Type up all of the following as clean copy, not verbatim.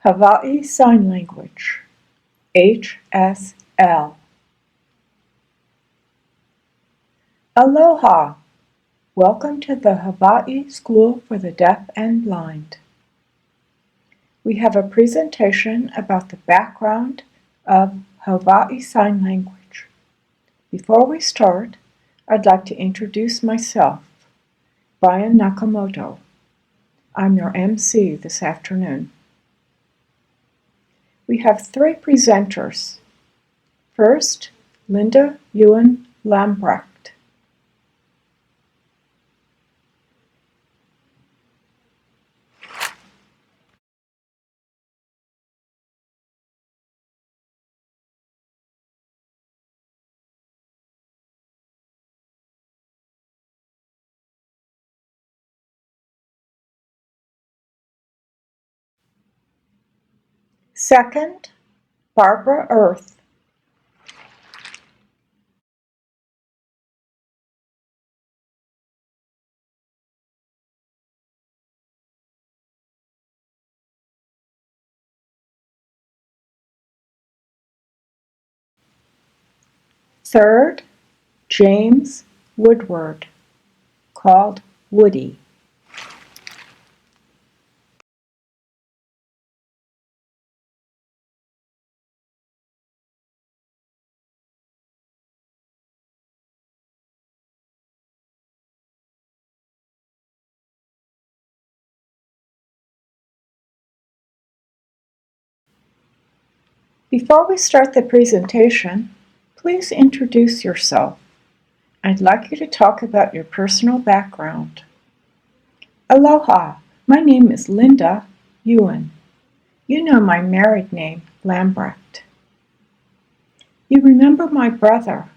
Hawaiian Sign Language, HSL. Aloha! Welcome to the Hawaii School for the Deaf and Blind. We have a presentation about the background of Hawaiian Sign Language. Before we start, I'd like to introduce myself, Brian Nakamoto. I'm your MC this afternoon. We have three presenters. First, Linda Yuen Lambrecht. Second, Barbara Earth. Third, James Woodward, called Woody. Before we start the presentation, please introduce yourself. I'd like you to talk about your personal background. Aloha, my name is Linda Yuen. You know my married name, Lambrecht. You remember my brother.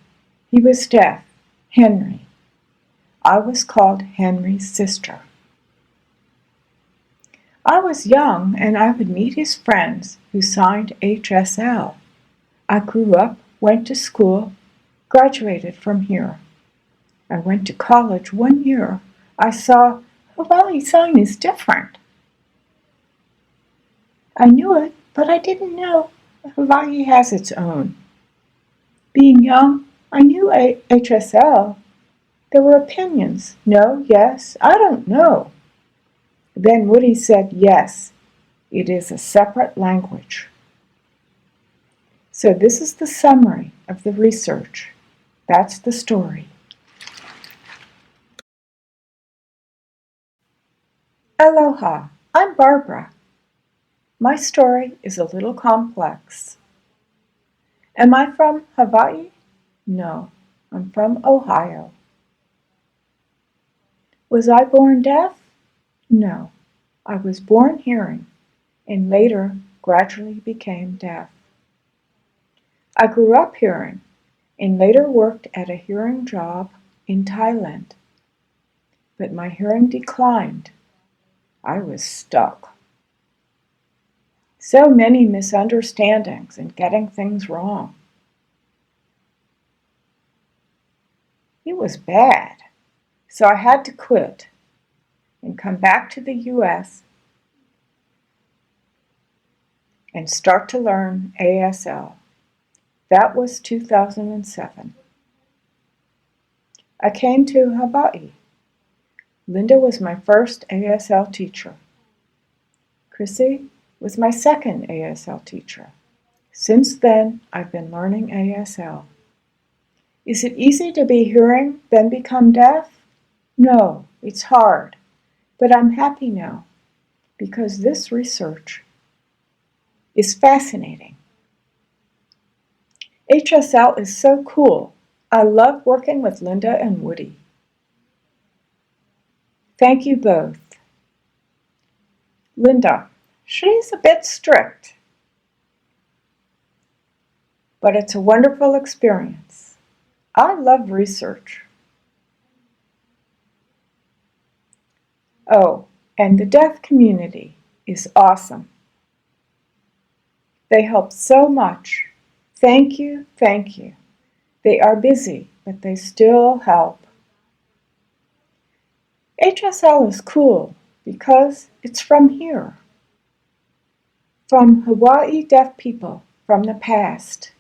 He was deaf, Henry. I was called Henry's sister. I was young and I would meet his friends who signed HSL. I grew up, went to school, graduated from here. I went to college 1 year. I saw Hawaiian Sign is different. I knew it, but I didn't know Hawaii has its own. Being young, I knew HSL. There were opinions. No, yes, I don't know. Then Woody said, yes, it is a separate language. So this is the summary of the research. That's the story. Aloha, I'm Barbara. My story is a little complex. Am I from Hawaii? No, I'm from Ohio. Was I born deaf? No, I was born hearing and later gradually became deaf. I grew up hearing and later worked at a hearing job in Thailand. But my hearing declined. I was stuck. So many misunderstandings and getting things wrong. It was bad, so I had to quit and come back to the US and start to learn ASL. That was 2007. I came to Hawaii. Linda was my first ASL teacher. Chrissy was my second ASL teacher. Since then, I've been learning ASL. Is it easy to be hearing, then become deaf? No, it's hard, but I'm happy now because this research is fascinating. HSL is so cool. I love working with Linda and Woody. Thank you both. Linda, she's a bit strict, but it's a wonderful experience. I love research. Oh, and the deaf community is awesome. They help so much. Thank you, thank you. They are busy, but they still help. HSL is cool because it's from here. From Hawaii deaf people from the past.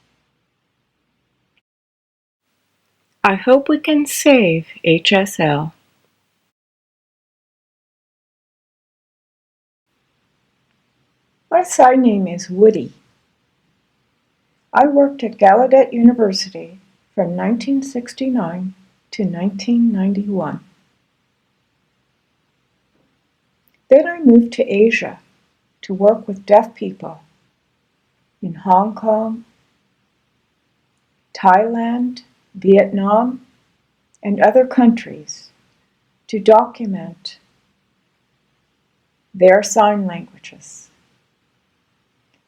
I hope we can save HSL. My sign name is Woody. I worked at Gallaudet University from 1969 to 1991. Then I moved to Asia to work with deaf people in Hong Kong, Thailand, Vietnam, and other countries to document their sign languages.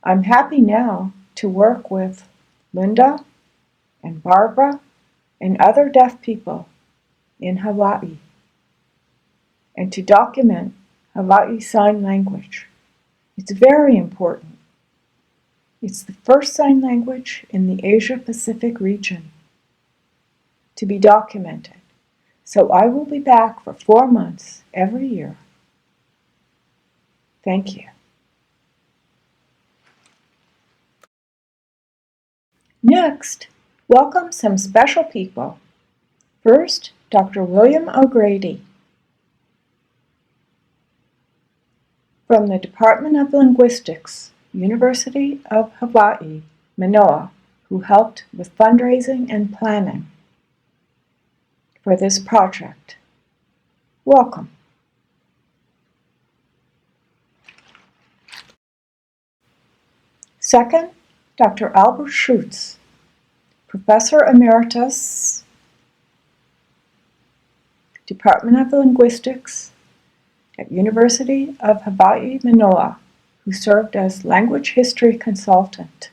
I'm happy now to work with Linda and Barbara and other deaf people in Hawaii and to document Hawai'i Sign Language. It's very important. It's the first sign language in the Asia-Pacific region to be documented. So I will be back for 4 months every year. Thank you. Next, welcome some special people. First, Dr. William O'Grady from the Department of Linguistics, University of Hawaii, Manoa, who helped with fundraising and planning for this project. Welcome. Second, Dr. Albert Schutz, Professor Emeritus, Department of Linguistics at University of Hawaii, Manoa, who served as language history consultant.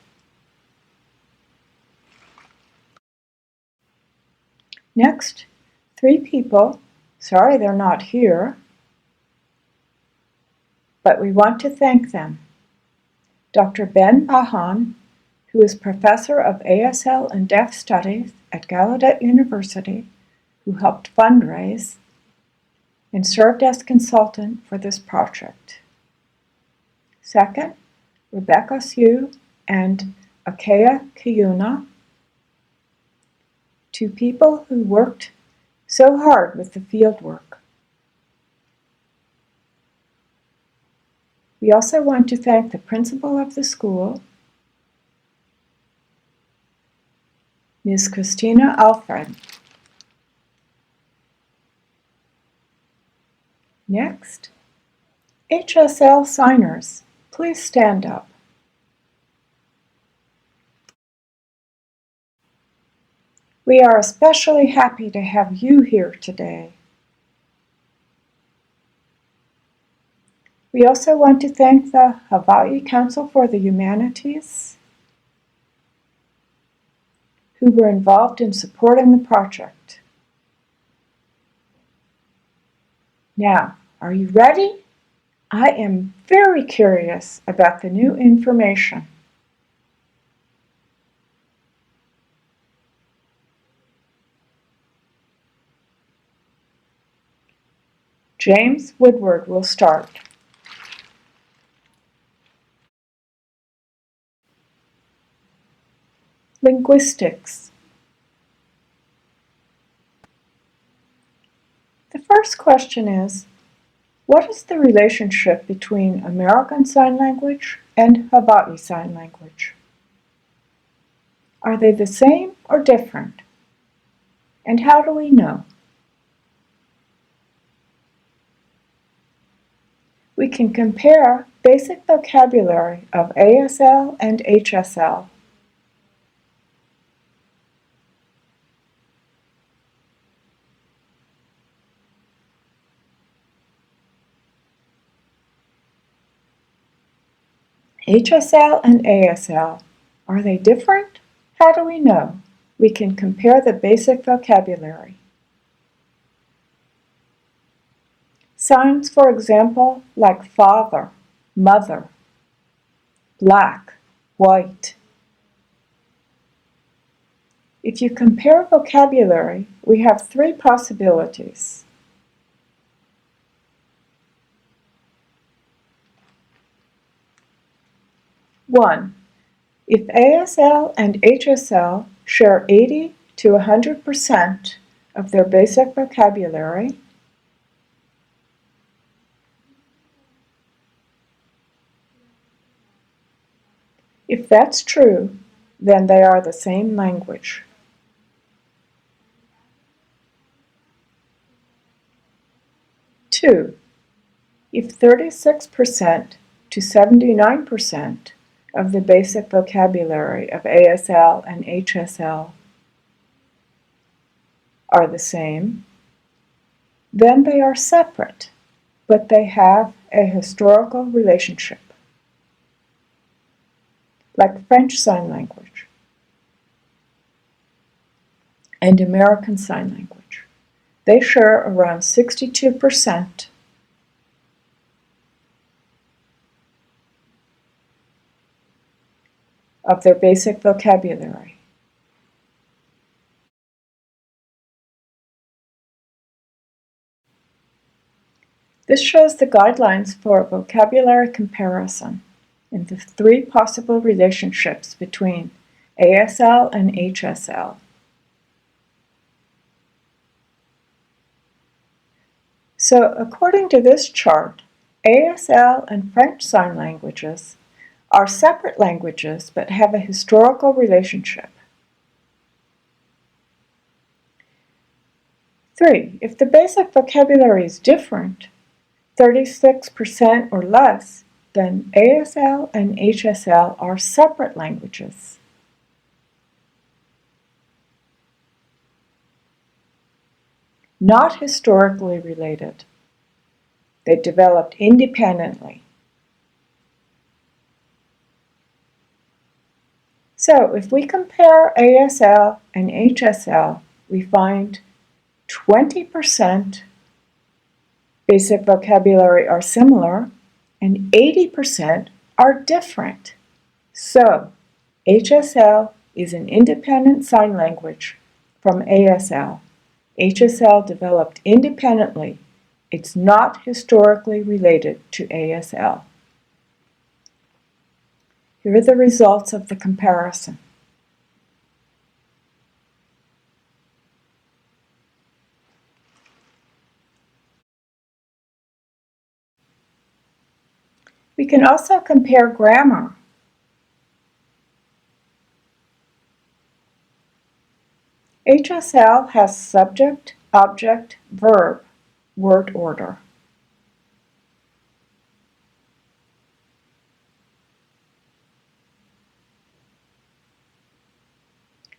Next, 3 people, sorry they're not here, but we want to thank them. Dr. Ben Pahan, who is Professor of ASL and Deaf Studies at Gallaudet University, who helped fundraise and served as consultant for this project. Second, Rebecca Sue and Akea Kiyuna, 2 people who worked so hard with the field work. We also want to thank the principal of the school, Ms. Christina Alfred. Next, HSL signers, please stand up. We are especially happy to have you here today. We also want to thank the Hawaii Council for the Humanities, who were involved in supporting the project. Now, are you ready? I am very curious about the new information. James Woodward will start. Linguistics. The first question is, what is the relationship between American Sign Language and Hawai'i Sign Language? Are they the same or different? And how do we know? We can compare basic vocabulary of ASL and HSL. HSL and ASL, are they different? How do we know? We can compare the basic vocabulary. Signs, for example, like father, mother, black, white. If you compare vocabulary, we have 3 possibilities. 1. If ASL and HSL share 80 to 100% of their basic vocabulary, if that's true, then they are the same language. 2. If 36% to 79% of the basic vocabulary of ASL and HSL are the same, then they are separate, but they have a historical relationship, like French Sign Language and American Sign Language. They share around 62% of their basic vocabulary. This shows the guidelines for vocabulary comparison and the 3 possible relationships between ASL and HSL. So, according to this chart, ASL and French Sign Languages are separate languages but have a historical relationship. 3. If the basic vocabulary is different, 36% or less, then ASL and HSL are separate languages. Not historically related. They developed independently. So if we compare ASL and HSL, we find 20% basic vocabulary are similar and 80% are different. So HSL is an independent sign language from ASL. HSL developed independently. It's not historically related to ASL. Here are the results of the comparison. We can also compare grammar. HSL has subject, object, verb, word order.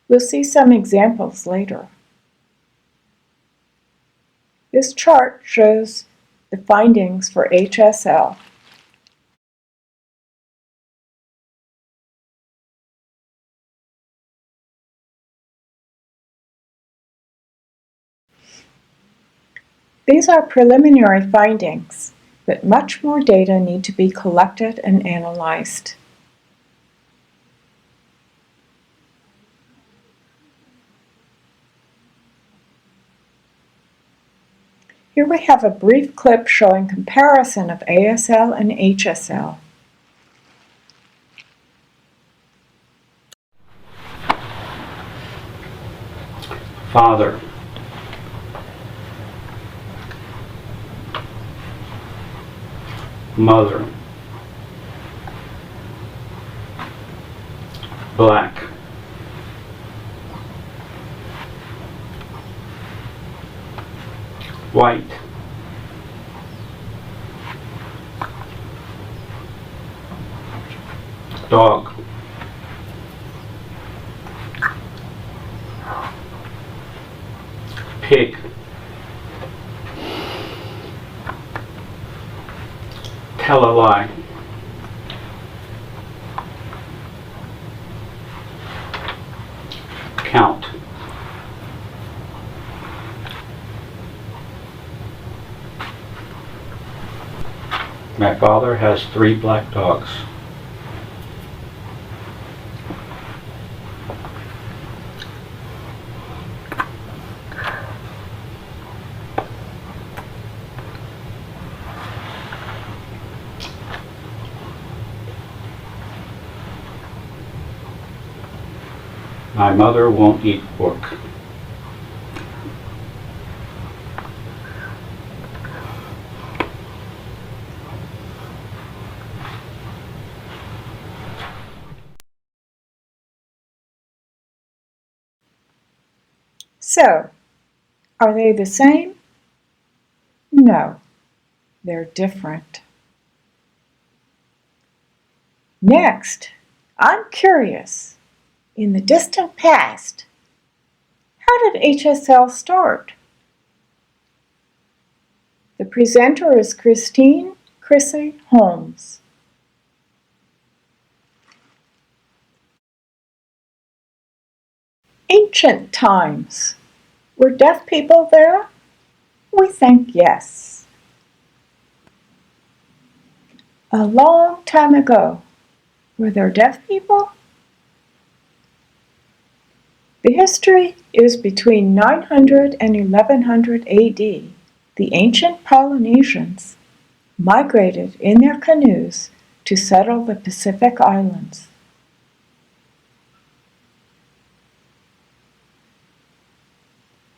We'll see some examples later. This chart shows the findings for HSL. These are preliminary findings, but much more data need to be collected and analyzed. Here we have a brief clip showing comparison of ASL and HSL. Father, mother, black, white, dog, pig, tell a lie, count, my father has 3 black dogs. My mother won't eat pork. So, are they the same? No, they're different. Next, I'm curious. In the distant past, how did HSL start? The presenter is Chrissy Holmes. Ancient times. Were deaf people there? We think yes. A long time ago. Were there deaf people? The history is between 900 and 1100 AD. The ancient Polynesians migrated in their canoes to settle the Pacific Islands.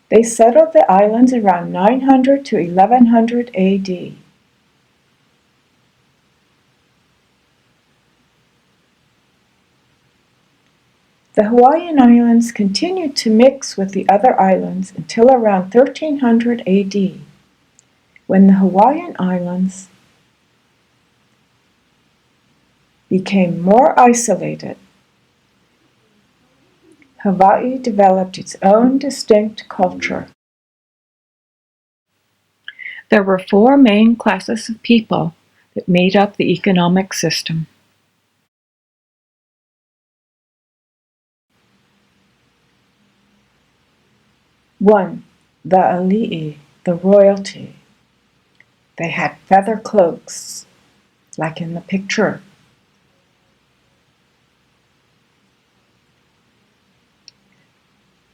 They settled the islands around 900 to 1100 AD. The Hawaiian Islands continued to mix with the other islands until around 1300 AD, when the Hawaiian Islands became more isolated. Hawaii developed its own distinct culture. There were four main classes of people that made up the economic system. One, the ali'i, the royalty. They had feather cloaks, like in the picture.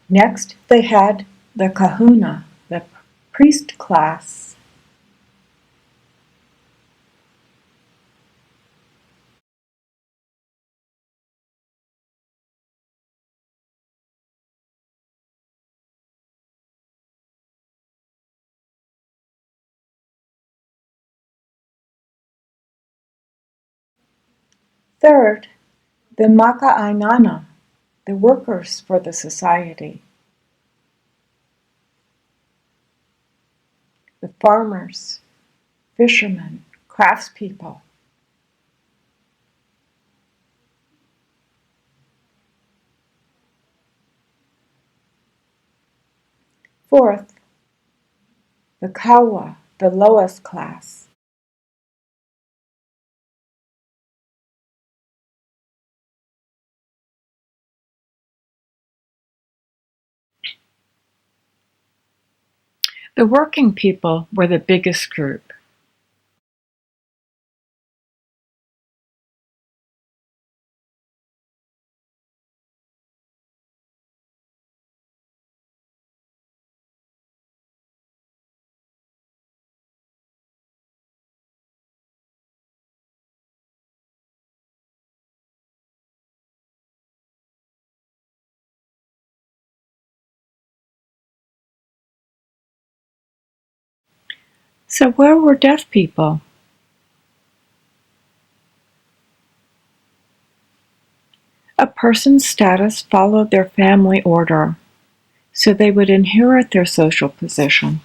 Next, they had the kahuna, the priest class. Third, the maka'ainana, the workers for the society. The farmers, fishermen, craftspeople. Fourth, the kawa, the lowest class. The working people were the biggest group. So where were deaf people? A person's status followed their family order, so they would inherit their social position.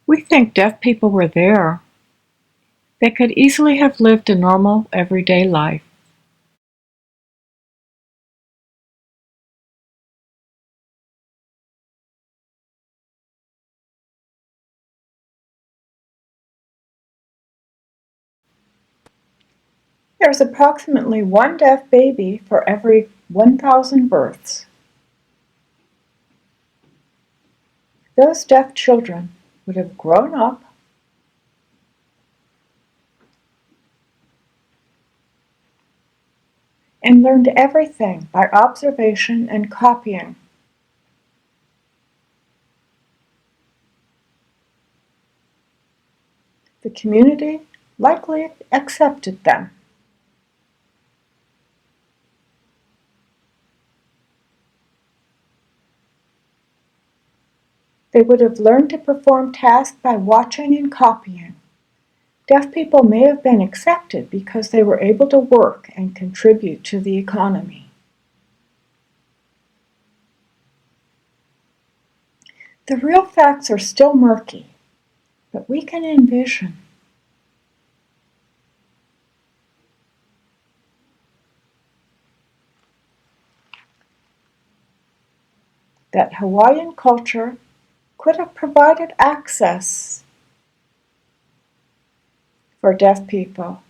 We think deaf people were there. They could easily have lived a normal, everyday life. There's approximately one deaf baby for every 1,000 births. Those deaf children would have grown up and learned everything by observation and copying. The community likely accepted them. They would have learned to perform tasks by watching and copying. Deaf people may have been accepted because they were able to work and contribute to the economy. The real facts are still murky, but we can envision that Hawaiian culture could have provided access for deaf people.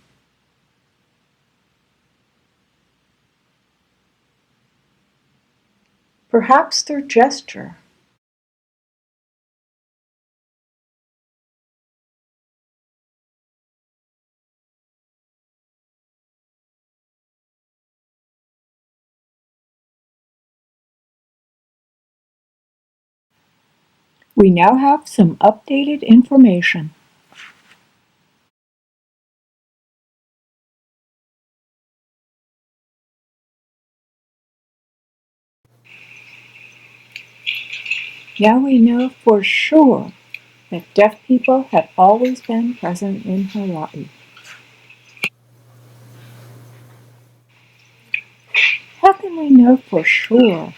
Perhaps through gesture. We now have some updated information. Now we know for sure that deaf people have always been present in Hawaii. How can we know for sure?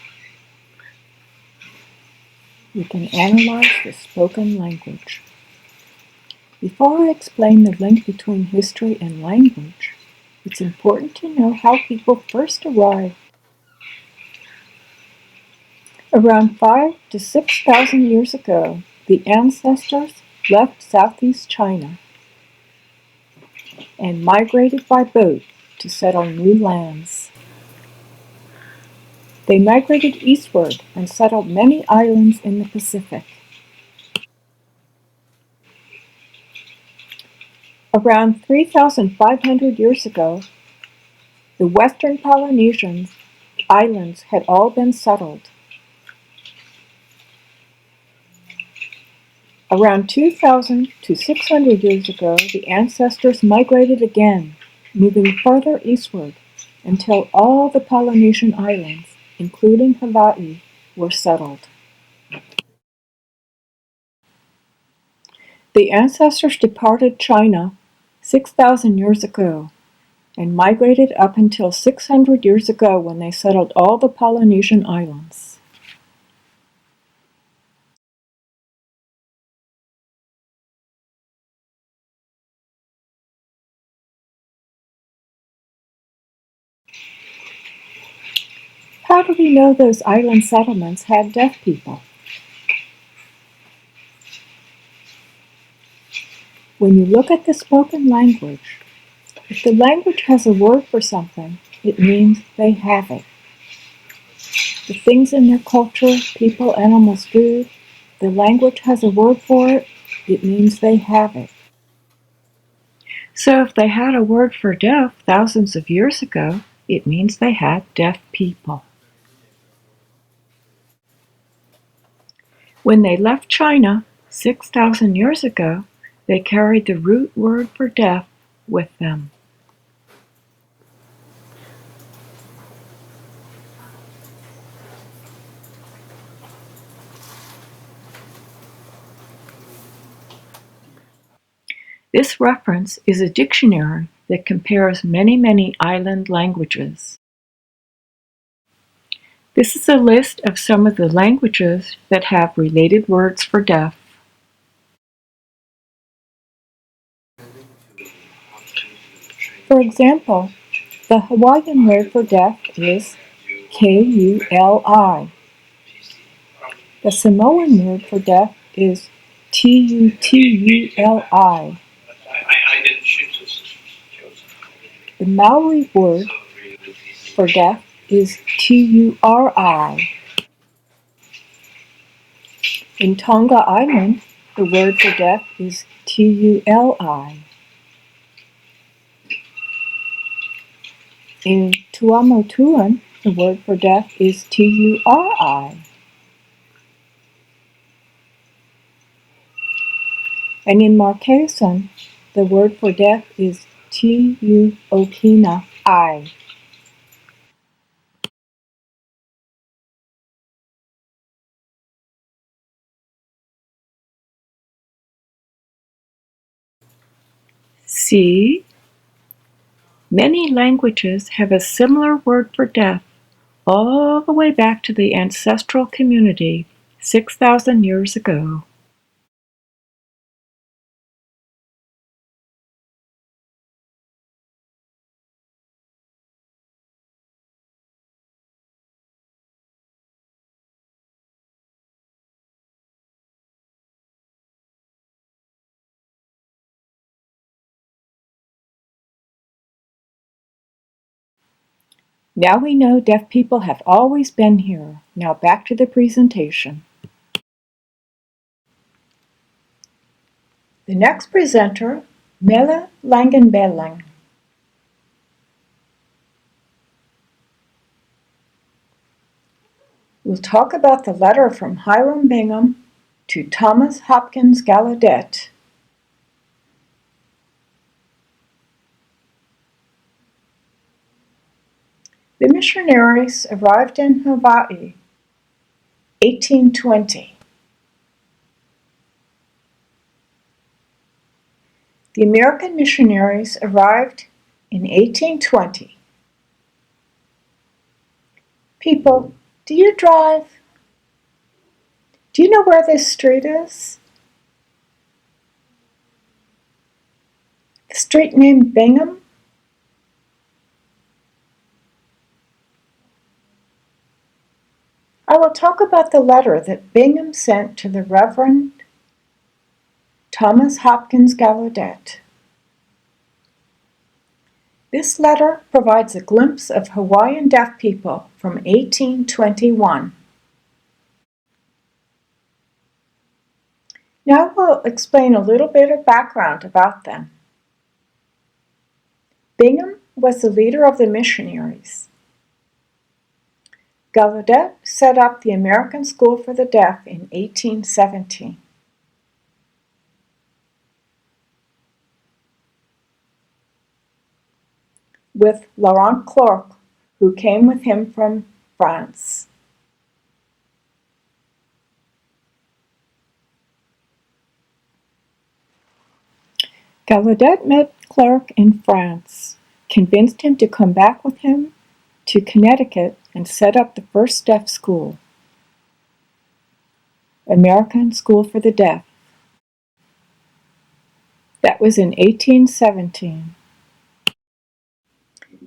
We can analyze the spoken language. Before I explain the link between history and language, it's important to know how people first arrived. Around 5,000 to 6,000 years ago, the ancestors left southeast China and migrated by boat to settle new lands. They migrated eastward and settled many islands in the Pacific. Around 3,500 years ago, the western Polynesian islands had all been settled. Around 2,000 to 600 years ago, the ancestors migrated again, moving further eastward until all the Polynesian islands, including Hawaii, were settled. The ancestors departed China 6,000 years ago and migrated up until 600 years ago when they settled all the Polynesian islands. How do we know those island settlements had deaf people? When you look at the spoken language, if the language has a word for something, it means they have it. The things in their culture, people, animals, food, the language has a word for it, it means they have it. So if they had a word for deaf thousands of years ago, it means they had deaf people. When they left China 6,000 years ago, they carried the root word for deaf with them. This reference is a dictionary that compares many island languages. This is a list of some of the languages that have related words for deaf. For example, the Hawaiian word for deaf is Kuli. The Samoan word for deaf is Tutuli. The Maori word for deaf is Turi. In Tonga Island, the word for deaf is Tuli. In Tuamotuan, the word for deaf is Turi. And in Marquesan, the word for deaf is Tuokina. See? Many languages have a similar word for death, all the way back to the ancestral community 6,000 years ago. Now we know deaf people have always been here. Now back to the presentation. The next presenter, Mela Langinbelang. We'll talk about the letter from Hiram Bingham to Thomas Hopkins Gallaudet. The missionaries arrived in Hawaii 1820. The American missionaries arrived in 1820. People, do you drive? Do you know where this street is? The street named Bingham? I will talk about the letter that Bingham sent to the Reverend Thomas Hopkins Gallaudet. This letter provides a glimpse of Hawaiian deaf people from 1821. Now we'll explain a little bit of background about them. Bingham was the leader of the missionaries. Gallaudet set up the American School for the Deaf in 1817. With Laurent Clerc, who came with him from France. Gallaudet met Clerc in France, convinced him to come back with him to Connecticut and set up the first deaf school, American School for the Deaf. That was in 1817.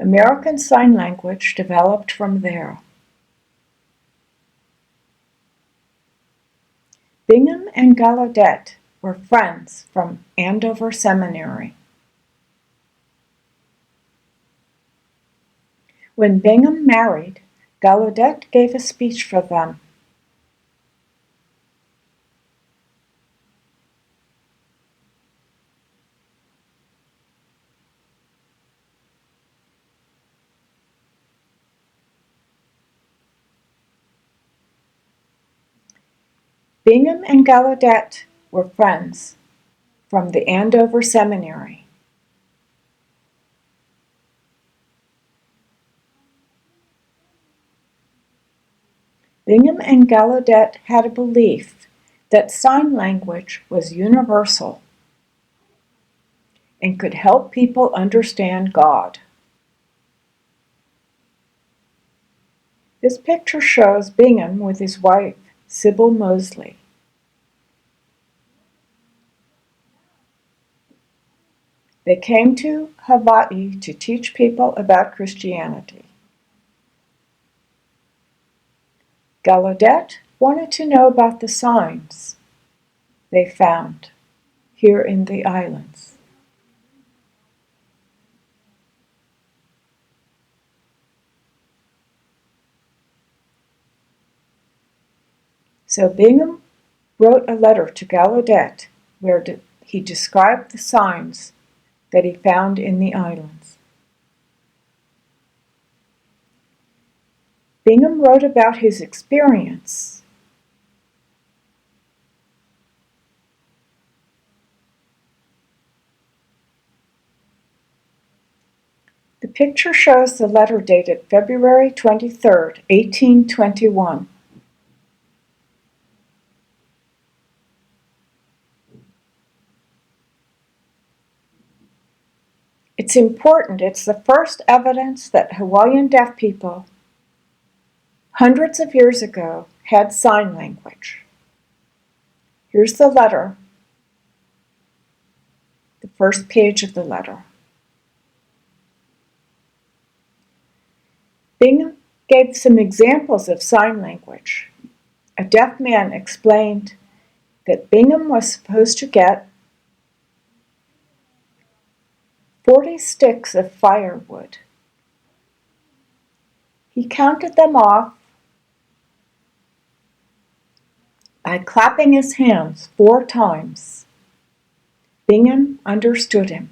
American Sign Language developed from there. Bingham and Gallaudet were friends from Andover Seminary. When Bingham married, Gallaudet gave a speech for them. Bingham and Gallaudet were friends from the Andover Seminary. Bingham and Gallaudet had a belief that sign language was universal and could help people understand God. This picture shows Bingham with his wife, Sybil Mosley. They came to Hawaii to teach people about Christianity. Gallaudet wanted to know about the signs they found here in the islands. So Bingham wrote a letter to Gallaudet where he described the signs that he found in the islands. Bingham wrote about his experience. The picture shows the letter dated February 23, 1821. It's important. It's the first evidence that Hawaiian deaf people, hundreds of years ago, had sign language. Here's the letter, the first page of the letter. Bingham gave some examples of sign language. A deaf man explained that Bingham was supposed to get 40 sticks of firewood. He counted them off by clapping his hands 4 times. Bingham understood him.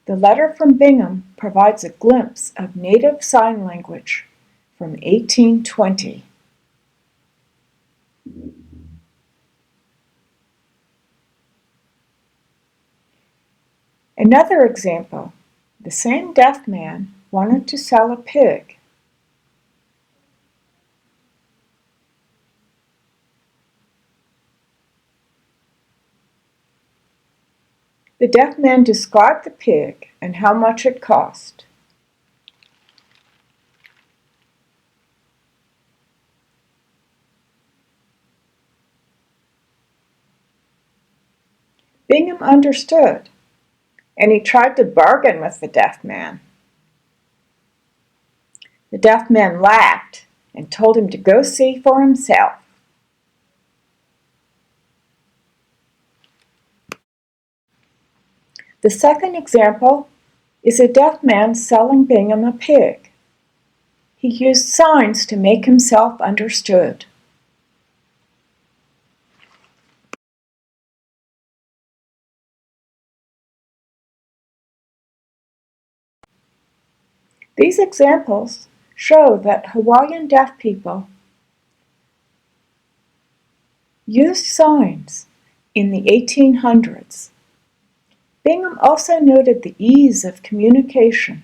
The letter from Bingham provides a glimpse of native sign language from 1820. Another example, the same deaf man wanted to sell a pig. The deaf man described the pig and how much it cost. Bingham understood, and he tried to bargain with the deaf man. The deaf man laughed and told him to go see for himself. The second example is a deaf man selling Bingham a pig. He used signs to make himself understood. These examples show that Hawaiian deaf people used signs in the 1800s. Bingham also noted the ease of communication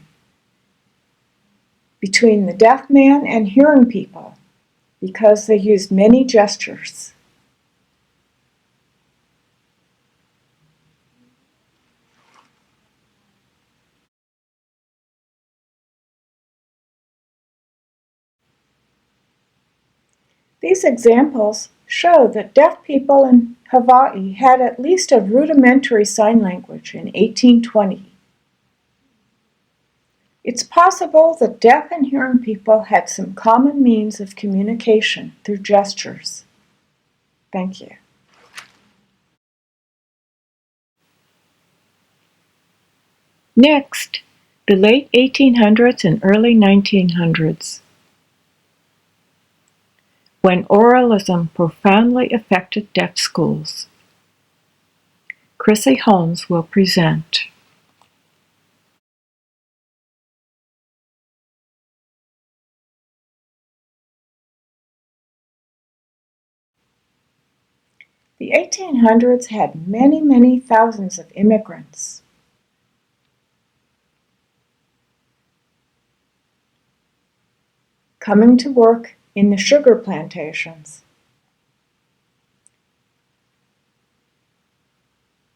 between the deaf man and hearing people because they used many gestures. These examples show that deaf people in Hawaii had at least a rudimentary sign language in 1820. It's possible that deaf and hearing people had some common means of communication through gestures. Thank you. Next, the late 1800s and early 1900s, when oralism profoundly affected deaf schools. Chrissy Holmes will present. The 1800s had many, many thousands of immigrants. Coming to work in the sugar plantations.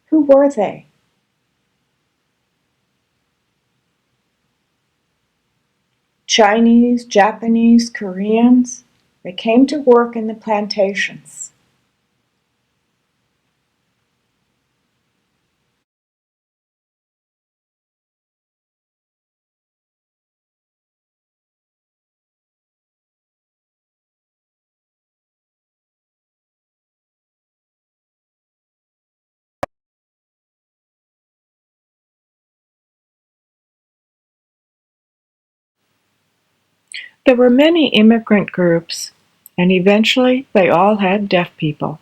Who were they? Chinese, Japanese, Koreans. They came to work in the plantations. There were many immigrant groups, and eventually they all had deaf people.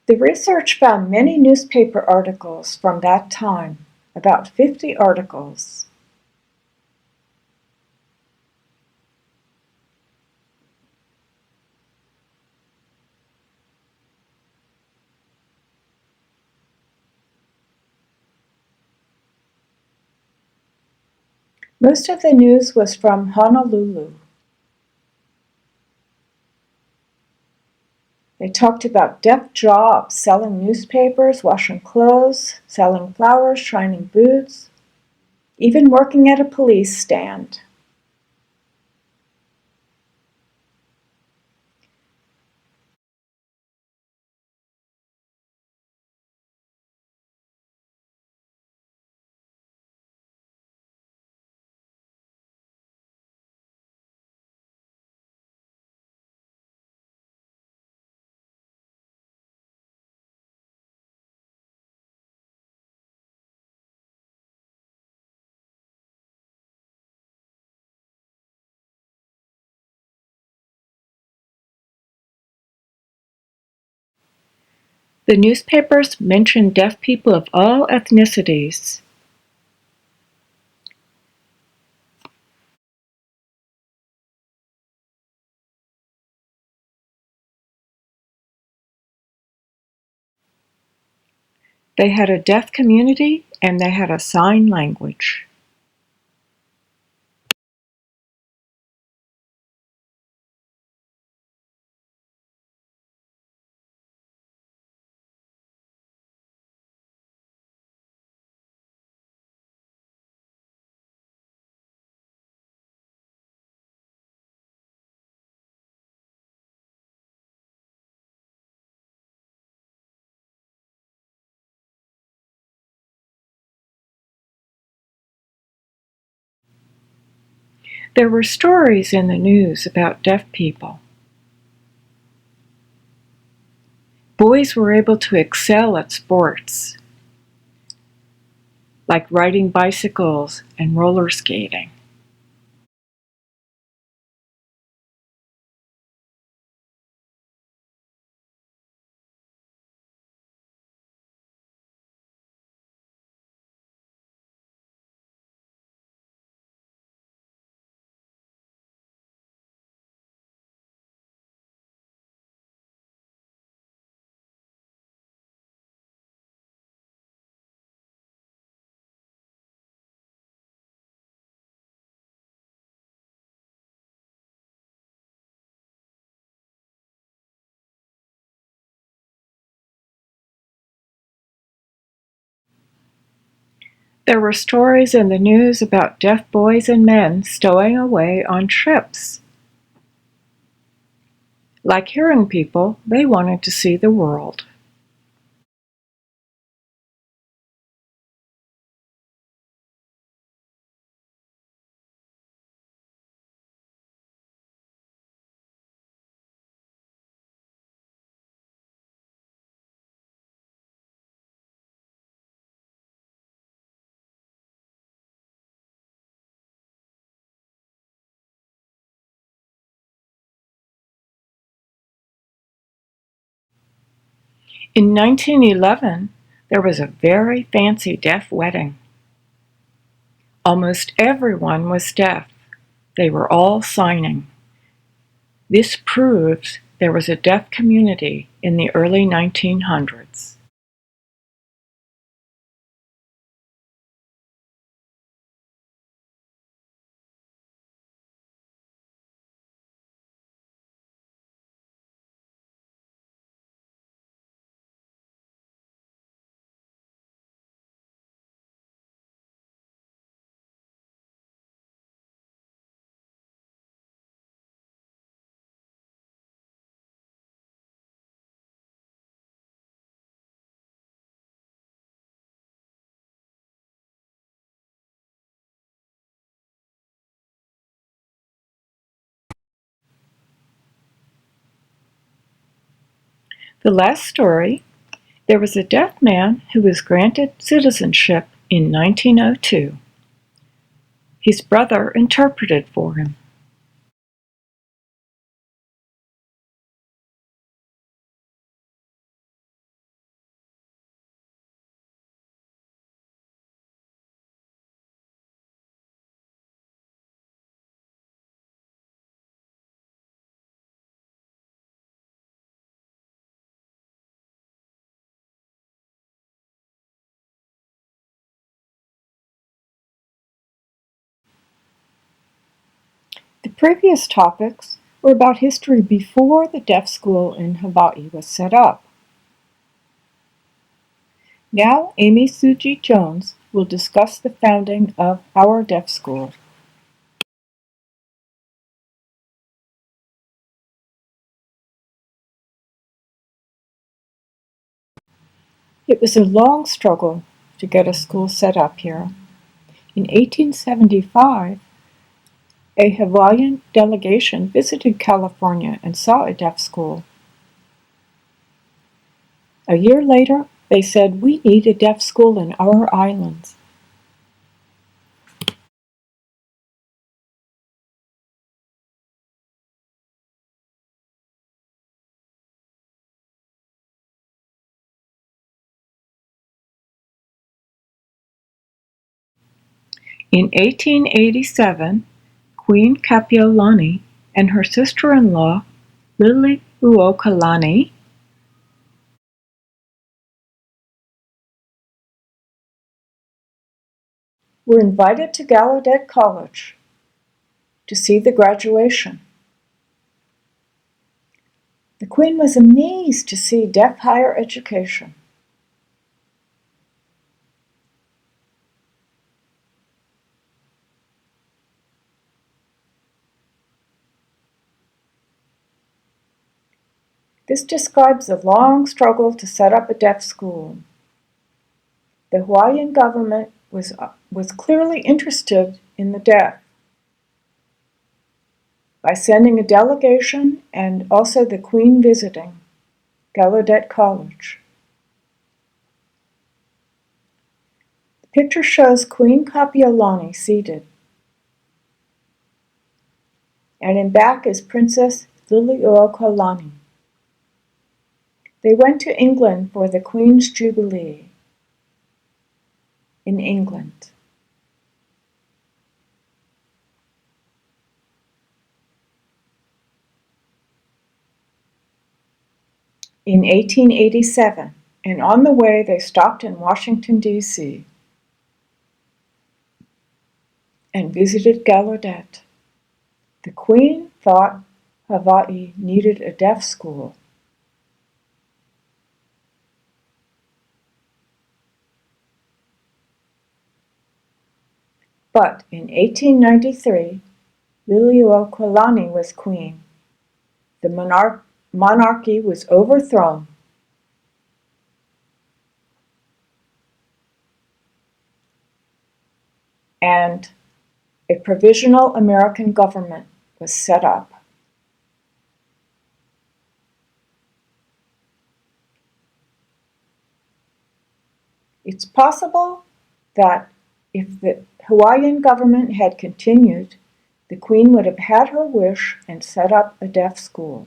The research found many newspaper articles from that time, about 50 articles. Most of the news was from Honolulu. They talked about deaf jobs, selling newspapers, washing clothes, selling flowers, shining boots, even working at a police stand. The newspapers mentioned deaf people of all ethnicities. They had a deaf community and they had a sign language. There were stories in the news about deaf people. Boys were able to excel at sports, like riding bicycles and roller skating. There were stories in the news about deaf boys and men stowing away on ships. Like hearing people, they wanted to see the world. In 1911, there was a very fancy deaf wedding. Almost everyone was deaf. They were all signing. This proves there was a deaf community in the early 1900s. The last story, there was a deaf man who was granted citizenship in 1902. His brother interpreted for him. The previous topics for about history before the deaf school in Hawaii was set up. Now Amy Tsuji-Jones will discuss the founding of our deaf school. It was a long struggle to get a school set up here. In 1875, a Hawaiian delegation visited California and saw a deaf school. A year later, they said, "We need a deaf school in our islands." In 1887, Queen Kapiolani and her sister-in-law, Liliuokalani, were invited to Gallaudet College to see the graduation. The Queen was amazed to see deaf higher education. This describes the long struggle to set up a deaf school. The Hawaiian government was clearly interested in the deaf by sending a delegation and also the Queen visiting Gallaudet College. The picture shows Queen Kapiolani seated, and in back is Princess Liliuokalani. They went to England for the Queen's Jubilee in England. In 1887, and on the way they stopped in Washington, D.C. and visited Gallaudet. The Queen thought Hawaii needed a deaf school. But in 1893, Liliuokalani was queen. The monarchy was overthrown. And a provisional American government was set up. It's possible that if the Hawaiian government had continued, the Queen would have had her wish and set up a deaf school.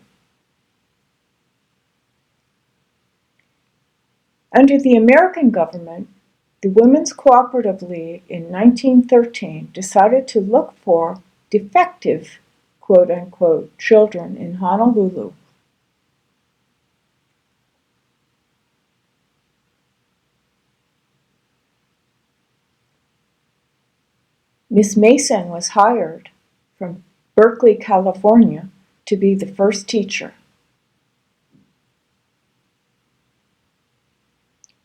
Under the American government, the Women's Cooperative League in 1913 decided to look for defective, quote-unquote, children in Honolulu. Miss Mason was hired from Berkeley, California, to be the first teacher.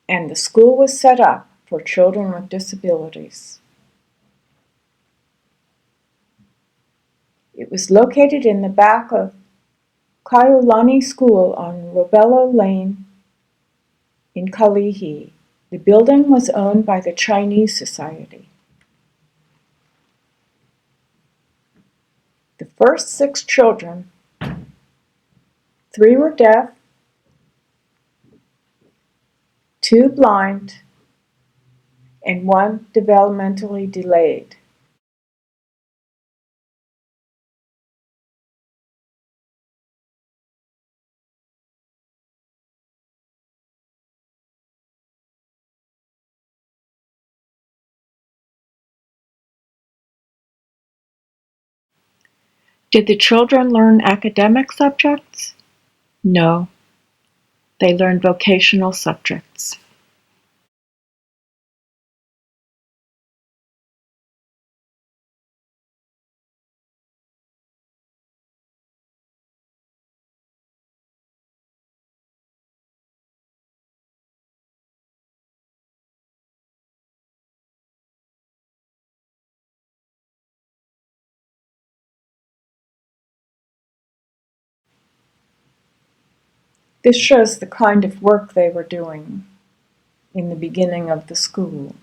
And the school was set up for children with disabilities. It was located in the back of Kaiulani School on Robello Lane in Kalihi. The building was owned by the Chinese Society. The first 6 children, 3 were deaf, 2 blind, and 1 developmentally delayed. Did the children learn academic subjects? No, they learned vocational subjects. This shows the kind of work they were doing in the beginning of the school.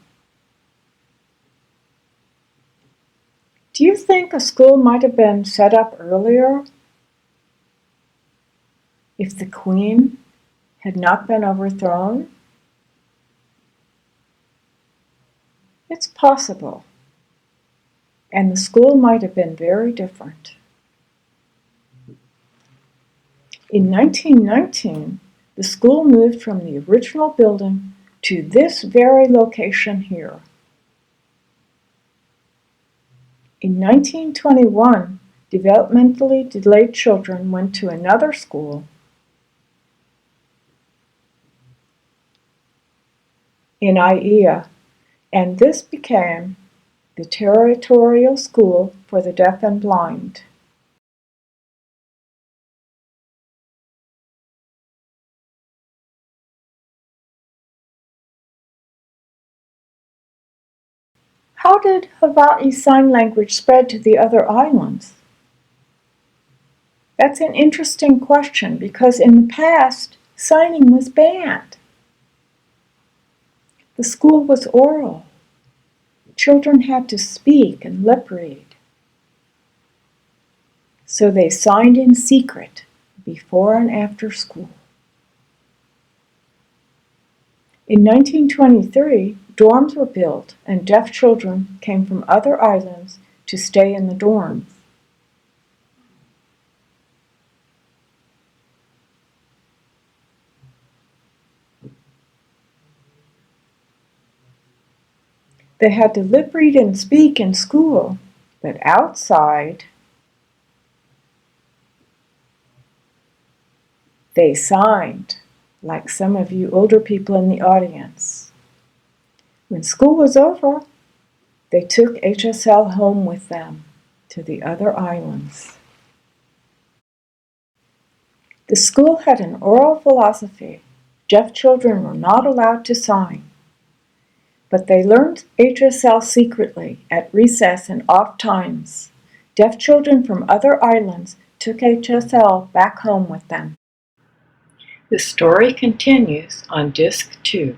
Do you think a school might have been set up earlier if the queen had not been overthrown? It's possible, and the school might have been very different. In 1919, the school moved from the original building to this very location here. In 1921, developmentally delayed children went to another school in Aiea, and this became the Territorial School for the Deaf and Blind. How did Hawaiʻi Sign Language spread to the other islands? That's an interesting question because in the past, signing was banned. The school was oral. Children had to speak and lip read. So they signed in secret before and after school. In 1923, dorms were built and deaf children came from other islands to stay in the dorms. They had to lip read and speak in school, but outside, they signed, like some of you older people in the audience. When school was over, they took HSL home with them to the other islands. The school had an oral philosophy. Deaf children were not allowed to sign, but they learned HSL secretly at recess and off times. Deaf children from other islands took HSL back home with them. The story continues on Disc 2.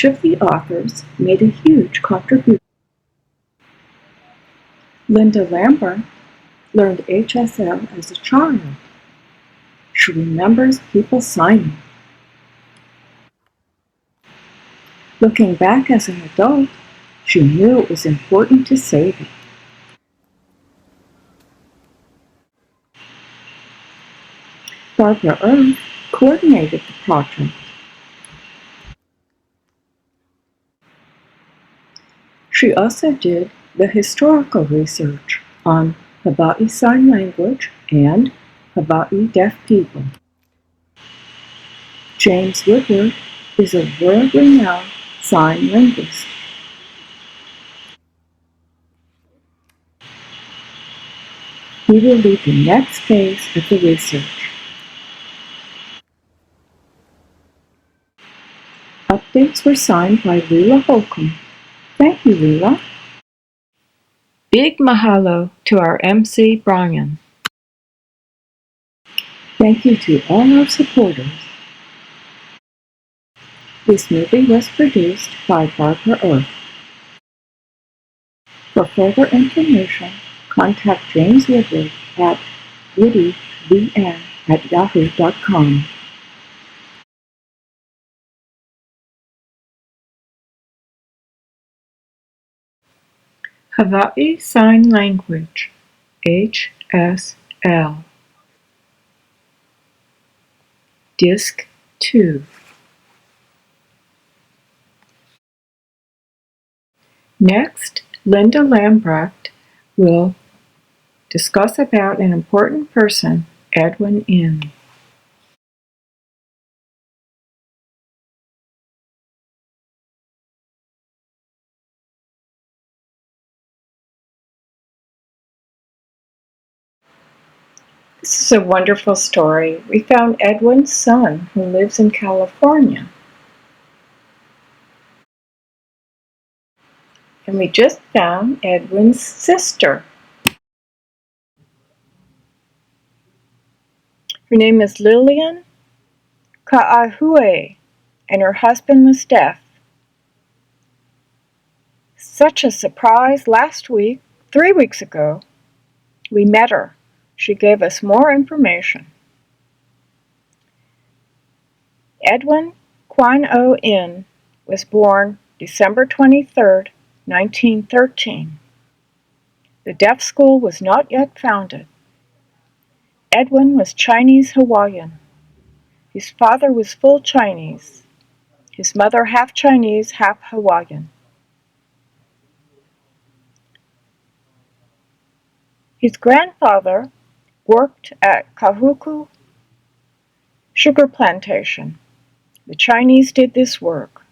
Each of the authors made a huge contribution. Linda Lambrecht learned HSL as a child. She remembers people signing. Looking back as an adult, she knew it was important to save it. Barbara Earth coordinated the project. She also did the historical research on Hawaiian Sign Language and Hawai'i deaf people. James Woodward is a world-renowned sign linguist. He will lead the next phase of the research. Updates were signed by Leala Holcomb. Thank you, Leala. Big mahalo to our MC, Brian. Thank you to all our supporters. This movie was produced by Barbara Earth. For further information, contact James Woodward at woodydvn@yahoo.com. Hawaiian Sign Language, HSL. Disc 2. Next, Linda Lambrecht will discuss about an important person, Edwin N. This is a wonderful story. We found Edwin's son, who lives in California. And we just found Edwin's sister. Her name is Lillian Ka'ahue, and her husband was deaf. Such a surprise. Last week, 3 weeks ago, we met her. She gave us more information. Edwin Kwan O In was born December 23, 1913. The deaf school was not yet founded. Edwin was Chinese Hawaiian. His father was full Chinese. His mother half Chinese, half Hawaiian. His grandfather worked at Kahuku sugar plantation. The Chinese did this work.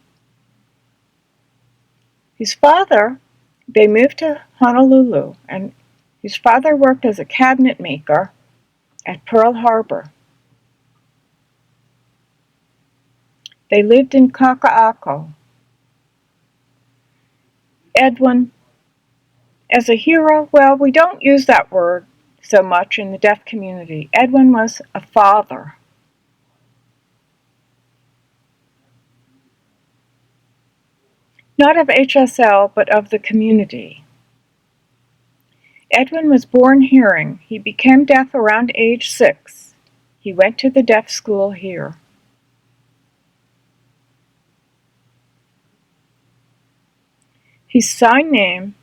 They moved to Honolulu, and his father worked as a cabinet maker at Pearl Harbor. They lived in Kaka'ako. Edwin, as a hero, well, we don't use that word so much in the deaf community. Edwin was a father. Not of HSL, but of the community. Edwin was born hearing. He became deaf around age 6. He went to the deaf school here. His sign name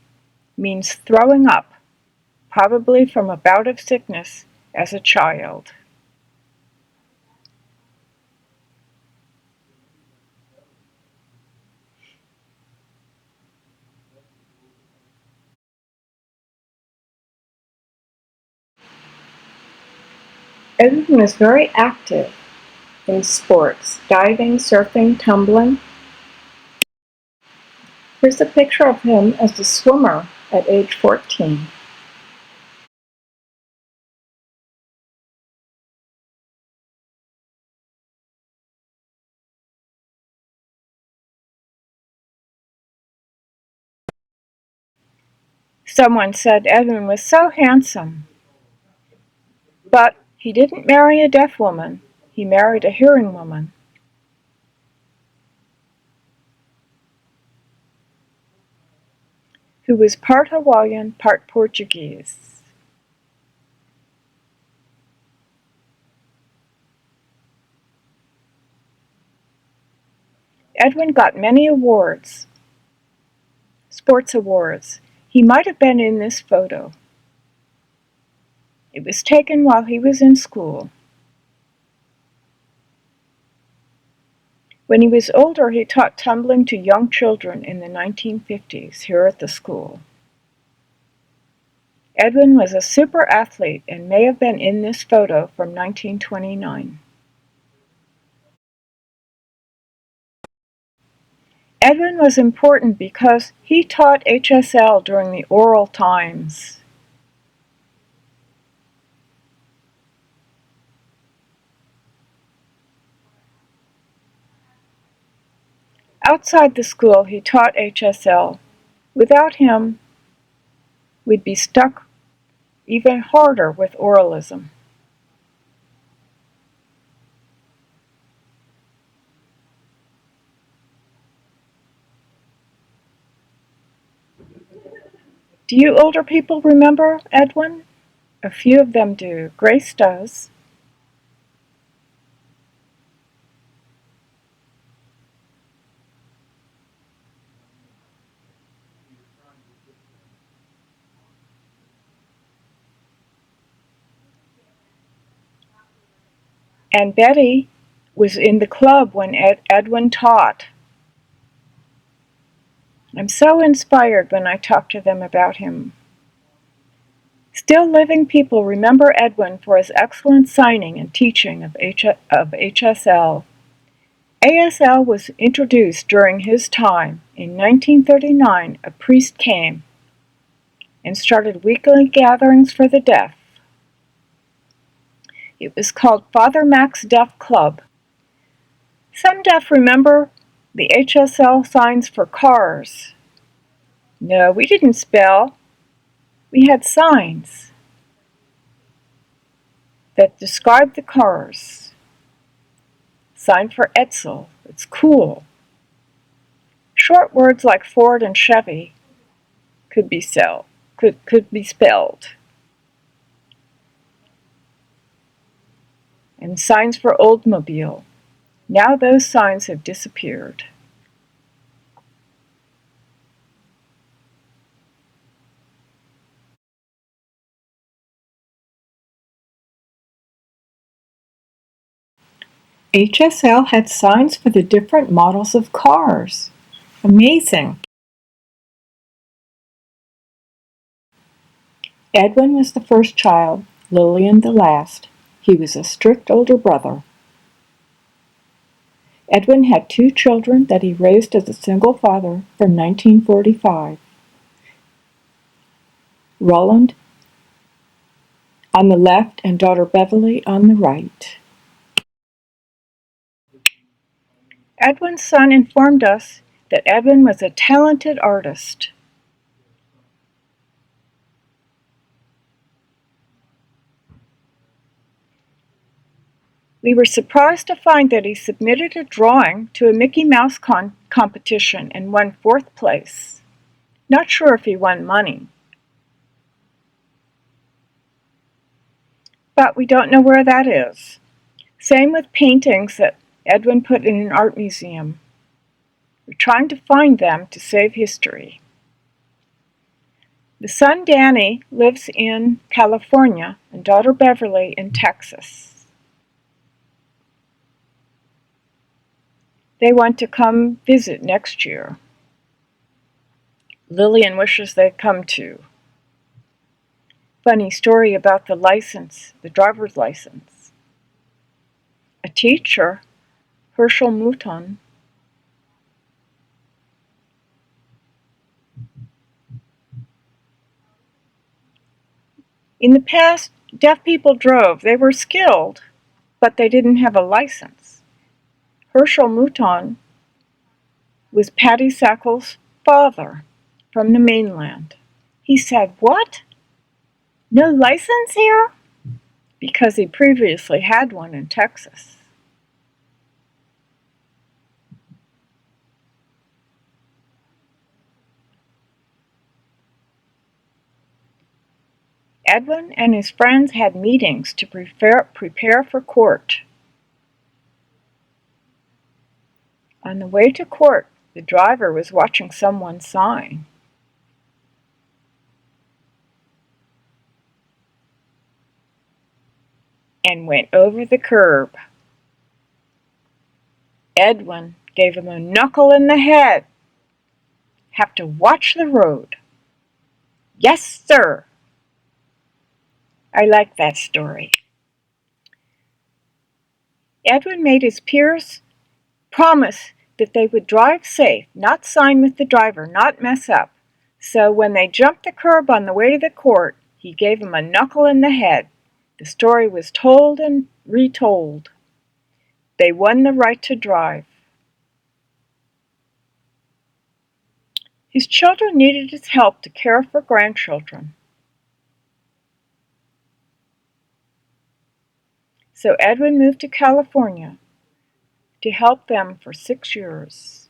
means throwing up, probably from a bout of sickness as a child. Edwin was very active in sports, diving, surfing, tumbling. Here's a picture of him as a swimmer at age 14. Someone said Edwin was so handsome, but he didn't marry a deaf woman. He married a hearing woman. who was part Hawaiian, part Portuguese. Edwin got many awards, sports awards. He might have been in this photo. It was taken while he was in school. When he was older, he taught tumbling to young children in the 1950s here at the school. Edwin was a super athlete and may have been in this photo from 1929. Edwin was important because he taught HSL during the oral times. Outside the school, he taught HSL. Without him, we'd be stuck even harder with oralism. Do you older people remember Edwin? A few of them do. Grace does. And Betty was in the club when Edwin taught. I'm so inspired when I talk to them about him. Still living people remember Edwin for his excellent signing and teaching of HSL. ASL was introduced during his time. In 1939, a priest came and started weekly gatherings for the deaf. It was called Father Mac's Deaf Club. Some deaf remember the HSL signs for cars. No, we didn't spell. We had signs that described the cars. Sign for Etzel, it's cool. Short words like Ford and Chevy could be spelled. And signs for Oldsmobile. Now those signs have disappeared. HSL had signs for the different models of cars. Amazing. Edwin was the first child, Lillian the last. He was a strict older brother. Edwin had 2 children that he raised as a single father from 1945. Roland on the left and daughter Beverly on the right. Edwin's son informed us that Edwin was a talented artist. We were surprised to find that he submitted a drawing to a Mickey Mouse competition and won 4th place. Not sure if he won money. But we don't know where that is. Same with paintings that Edwin put in an art museum. We're trying to find them to save history. The son Danny lives in California and daughter Beverly in Texas. They want to come visit next year. Lillian wishes they'd come too. Funny story about the license, the driver's license. A teacher, Herschel Mouton, in the past, deaf people drove. They were skilled, but they didn't have a license. Herschel Mouton was Patty Sackel's father from the mainland. He said, "What? No license here?" Because he previously had one in Texas. Edwin and his friends had meetings to prepare for court. On the way to court, the driver was watching someone sign. And went over the curb. Edwin gave him a knuckle in the head. Have to watch the road. Yes, sir. I like that story. Edwin made his peers promise that they would drive safe, not sign with the driver, not mess up. So when they jumped the curb on the way to the court, he gave them a knuckle in the head. The story was told and retold. They won the right to drive. His children needed his help to care for grandchildren. So Edwin moved to California to help them for 6 years.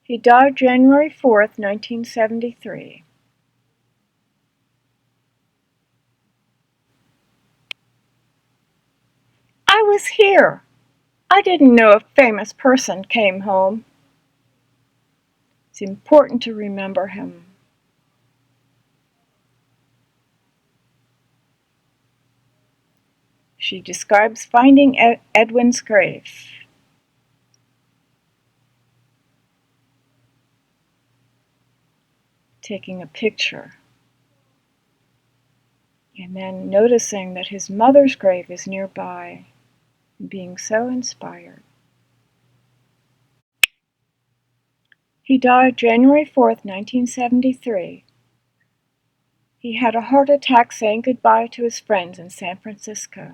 He died January 4th, 1973. I was here. I didn't know a famous person came home. It's important to remember him. She describes finding Edwin's grave. Taking a picture. And then noticing that his mother's grave is nearby and being so inspired. He died January 4th, 1973. He had a heart attack saying goodbye to his friends in San Francisco.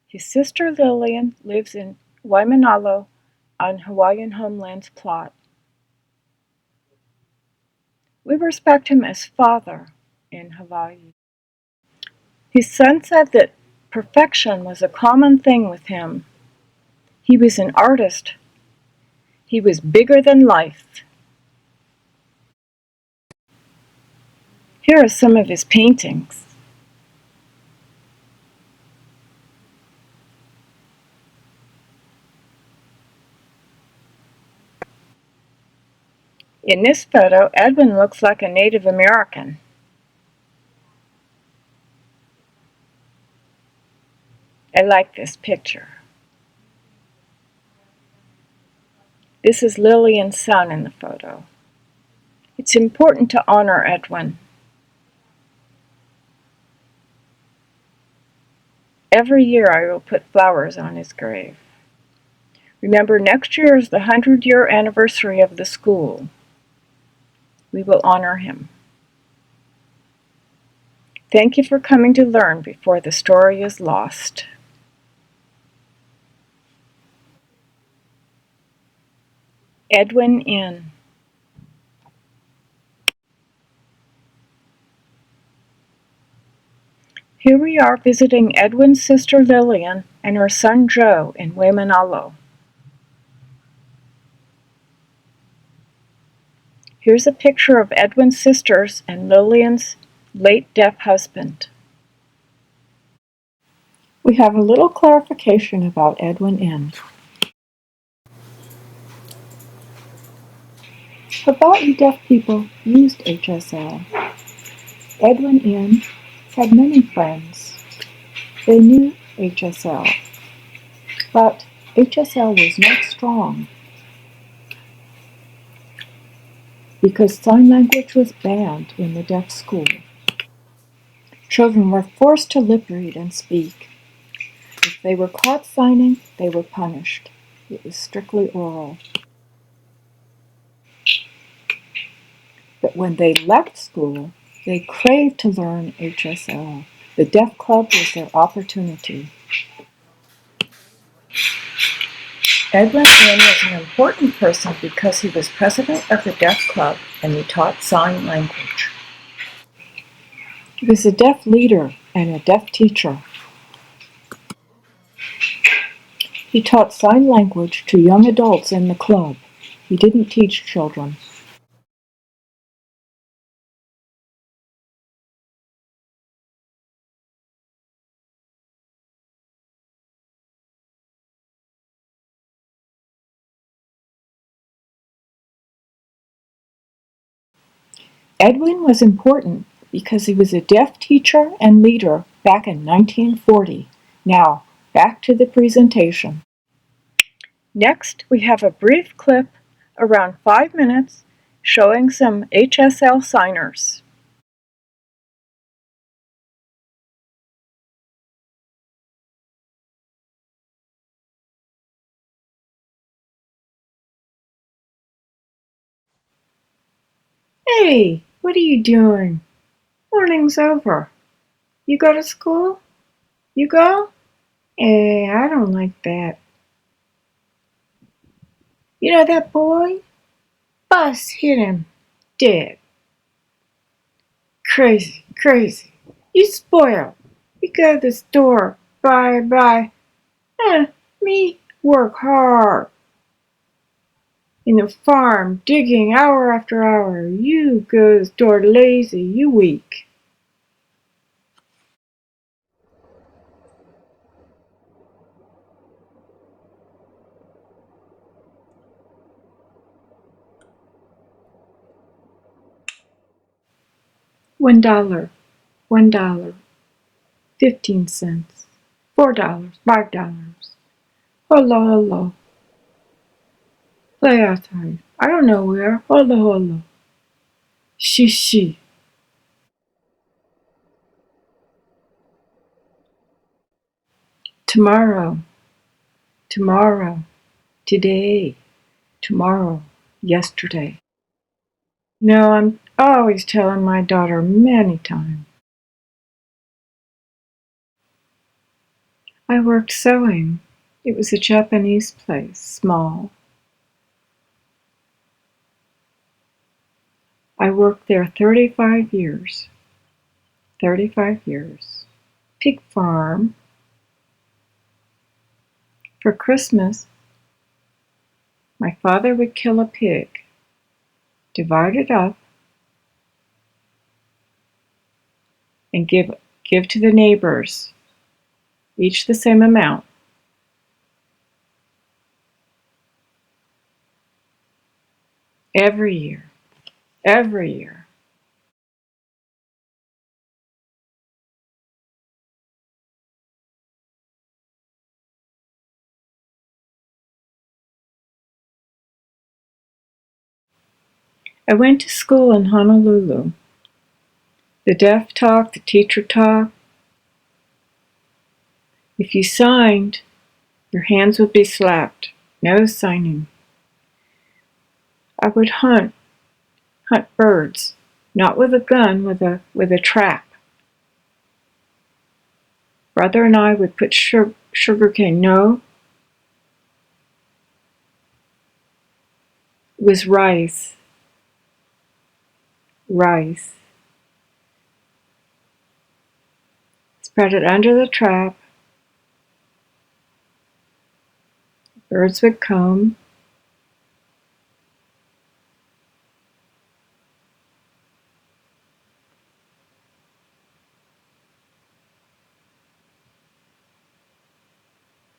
His sister Lillian lives in Waimanalo on Hawaiian Homeland's plot. We respect him as father in Hawaii. His son said that perfection was a common thing with him. He was an artist. He was bigger than life. Here are some of his paintings. In this photo, Edwin looks like a Native American. I like this picture. This is Lillian's son in the photo. It's important to honor Edwin. Every year I will put flowers on his grave. Remember, next year is the 100-year anniversary of the school. We will honor him. Thank you for coming to learn before the story is lost. Edwin Inn. Here we are visiting Edwin's sister Lillian and her son Joe in Waimanalo. Here's a picture of Edwin's sisters and Lillian's late deaf husband. We have a little clarification about Edwin Inn. Hawai'i deaf people used HSL. Edwin Inn had many friends. They knew HSL, but HSL was not strong because sign language was banned in the deaf school. Children were forced to lip read and speak. If they were caught signing, they were punished. It was strictly oral. But when they left school, they craved to learn HSL. The Deaf Club was their opportunity. Edwin Inn was an important person because he was president of the Deaf Club and he taught sign language. He was a deaf leader and a deaf teacher. He taught sign language to young adults in the club. He didn't teach children. Edwin was important because he was a deaf teacher and leader back in 1940. Now, back to the presentation. Next, we have a brief clip, around 5 minutes, showing some HSL signers. Hey, what are you doing? Morning's over. You go to school? You go? I don't like that. You know that boy? Bus hit him. Dead. Crazy, crazy. You spoiled. You go to the store. Bye, bye. Me work hard. In the farm, digging hour after hour. You go to the store lazy. You weak. $1. $1. 15 cents. $4. $5. Hello, hello. Play outside. I don't know where. Hello, hello. She. Tomorrow. Tomorrow. Today. Tomorrow. Yesterday. No, I'm always telling my daughter many times. I worked sewing. It was a Japanese place, small. I worked there 35 years. 35 years. Pig farm. For Christmas, my father would kill a pig, divide it up, and give to the neighbors, each the same amount. Every year. Every year. I went to school in Honolulu. The deaf talk, the teacher talk. If you signed, your hands would be slapped. No signing. I would hunt birds, not with a gun, with a trap. Brother and I would put sugarcane. No, it was rice. Rice. Spread it under the trap. Birds would come.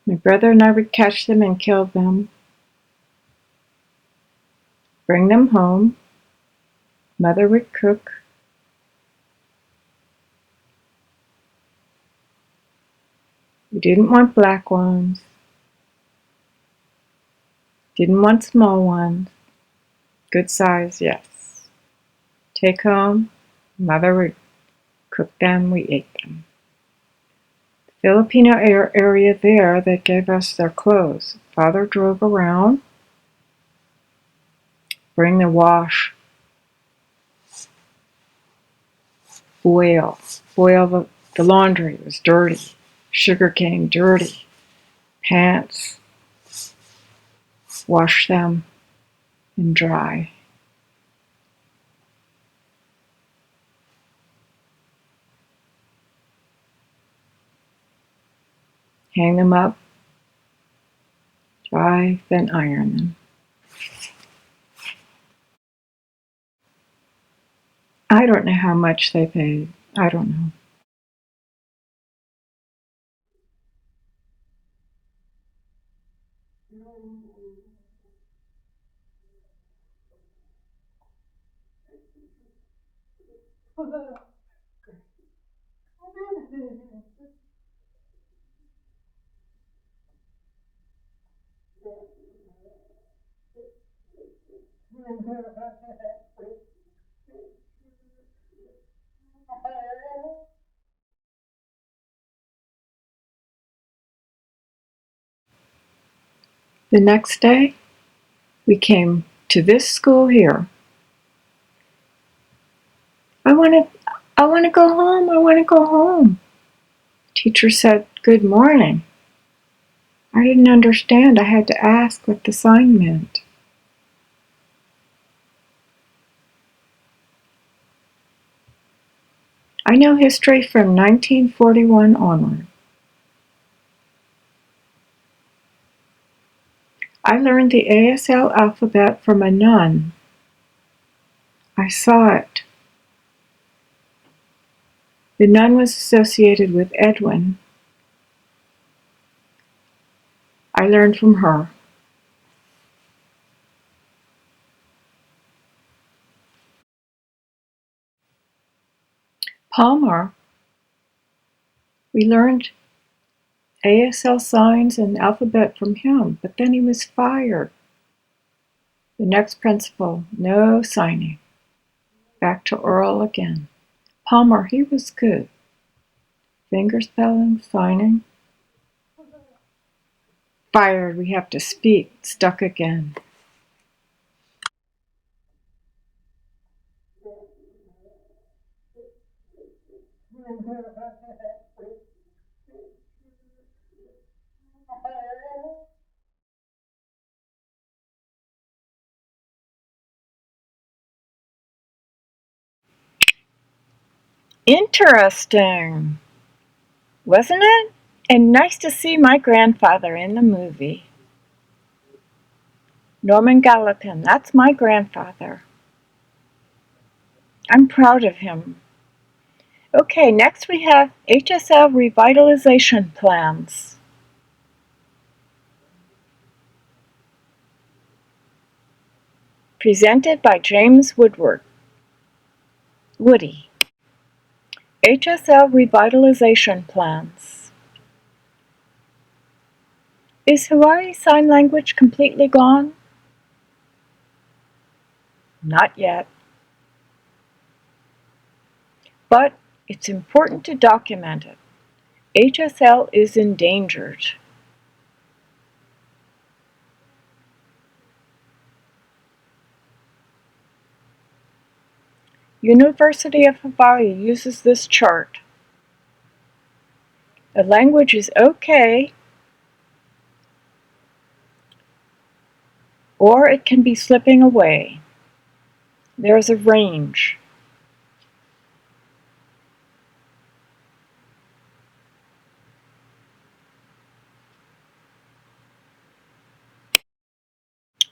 My brother and I would catch them and kill them. Bring them home. Mother would cook. We didn't want black ones. Didn't want small ones. Good size, yes. Take home. Mother would cook them. We ate them. The Filipino area there, they gave us their clothes. Father drove around. Bring the wash. Boil the laundry. It was dirty. Sugarcane, dirty. Pants. Wash them and dry. Hang them up. Dry, then iron them. I don't know how much they paid. I don't know. The next day, we came to this school here. I want to go home. I want to go home. Teacher said, "Good morning." I didn't understand. I had to ask what the sign meant. I know history from 1941 onward. I learned the ASL alphabet from a nun. I saw it. The nun was associated with Edwin. I learned from her. Palmer, we learned ASL signs and alphabet from him, but then he was fired. The next principal, no signing. Back to oral again. Palmer, he was good. Finger spelling, signing. Fired, we have to speak, stuck again. Interesting, wasn't it? And nice to see my grandfather in the movie. Norman Gallatin, that's my grandfather. I'm proud of him. Okay, next we have HSL revitalization plans. Presented by James Woodward. Woody. HSL revitalization plans. Is Hawaiian Sign Language completely gone? Not yet. But it's important to document it. HSL is endangered. University of Hawaii uses this chart. A language is okay, or it can be slipping away. There is a range.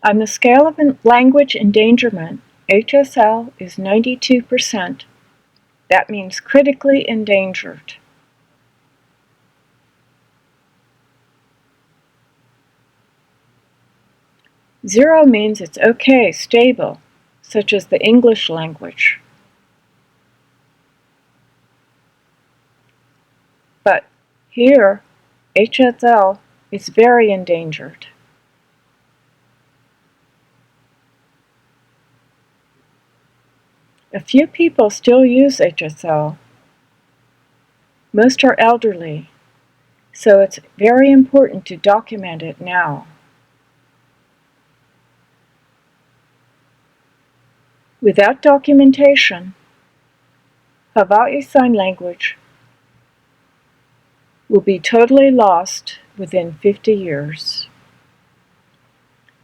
On the scale of language endangerment, HSL is 92%. That means critically endangered. 0 means it's okay, stable, such as the English language. But here, HSL is very endangered. A few people still use HSL. Most are elderly, so it's very important to document it now. Without documentation, Hawai'i Sign Language will be totally lost within 50 years.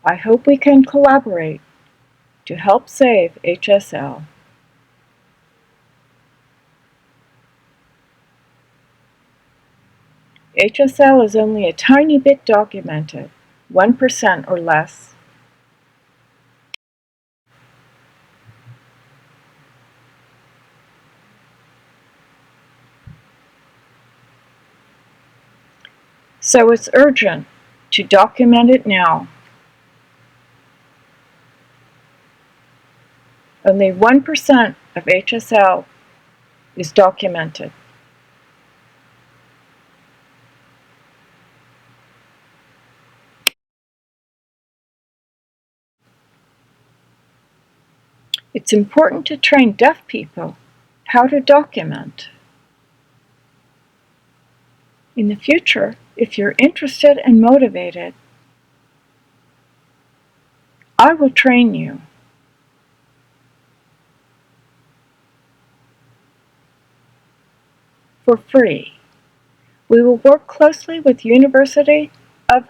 I hope we can collaborate to help save HSL. HSL is only a tiny bit documented, 1% or less. So it's urgent to document it now. Only 1% of HSL is documented. It's important to train deaf people how to document. In the future, if you're interested and motivated, I will train you. For free. We will work closely with University of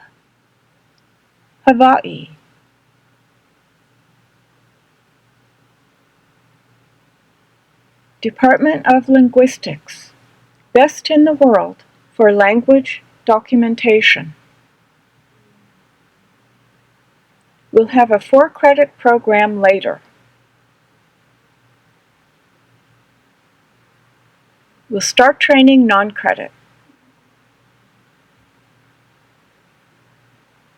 Hawaii, Department of Linguistics, best in the world for language documentation. We'll have a 4-credit program later. We'll start training non-credit.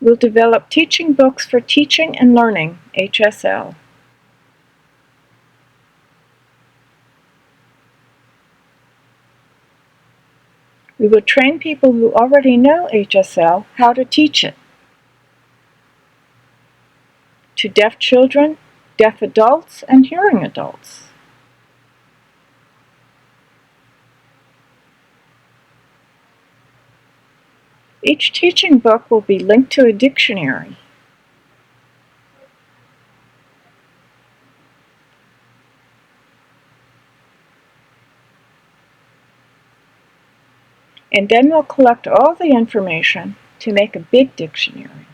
We'll develop teaching books for teaching and learning, HSL. We will train people who already know HSL how to teach it. To deaf children, deaf adults, and hearing adults. Each teaching book will be linked to a dictionary. And then we'll collect all the information to make a big dictionary.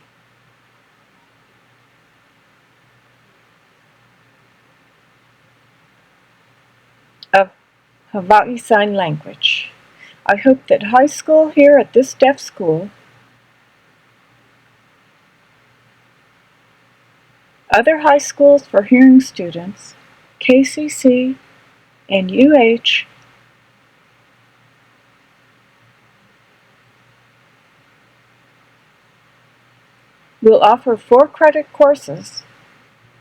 Of Hawaiian Sign Language. I hope that high school here at this deaf school, other high schools for hearing students, KCC, and UH will offer 4-credit courses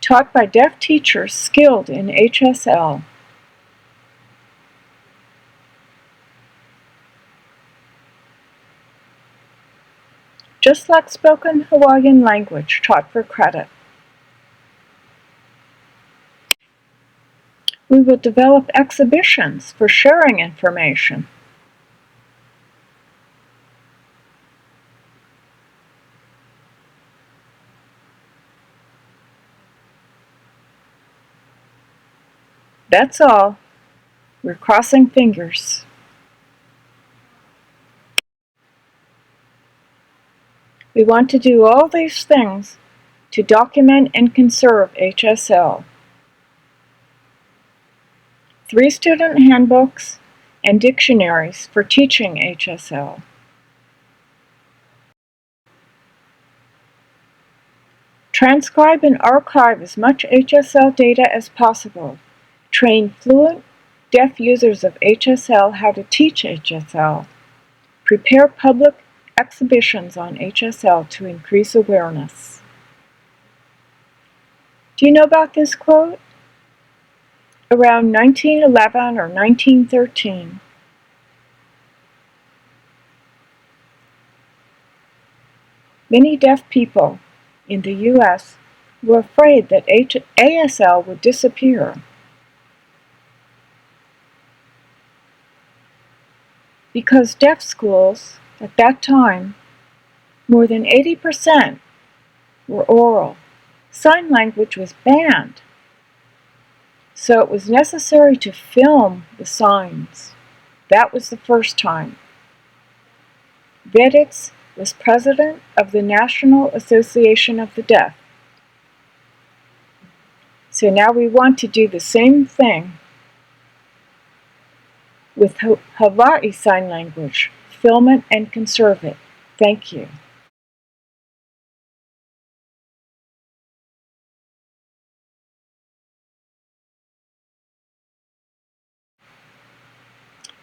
taught by deaf teachers skilled in HSL. Just like spoken Hawaiian language taught for credit. We will develop exhibitions for sharing information. That's all. We're crossing fingers. We want to do all these things to document and conserve HSL. 3 student handbooks and dictionaries for teaching HSL. Transcribe and archive as much HSL data as possible. Train fluent, deaf users of HSL how to teach HSL. Prepare public exhibitions on HSL to increase awareness. Do you know about this quote? Around 1911 or 1913, many deaf people in the U.S. were afraid that ASL would disappear. Because deaf schools, at that time, more than 80% were oral. Sign language was banned. So it was necessary to film the signs. That was the first time. Veditz was president of the National Association of the Deaf. So now we want to do the same thing with Hawai'i Sign Language. Film it and conserve it. Thank you.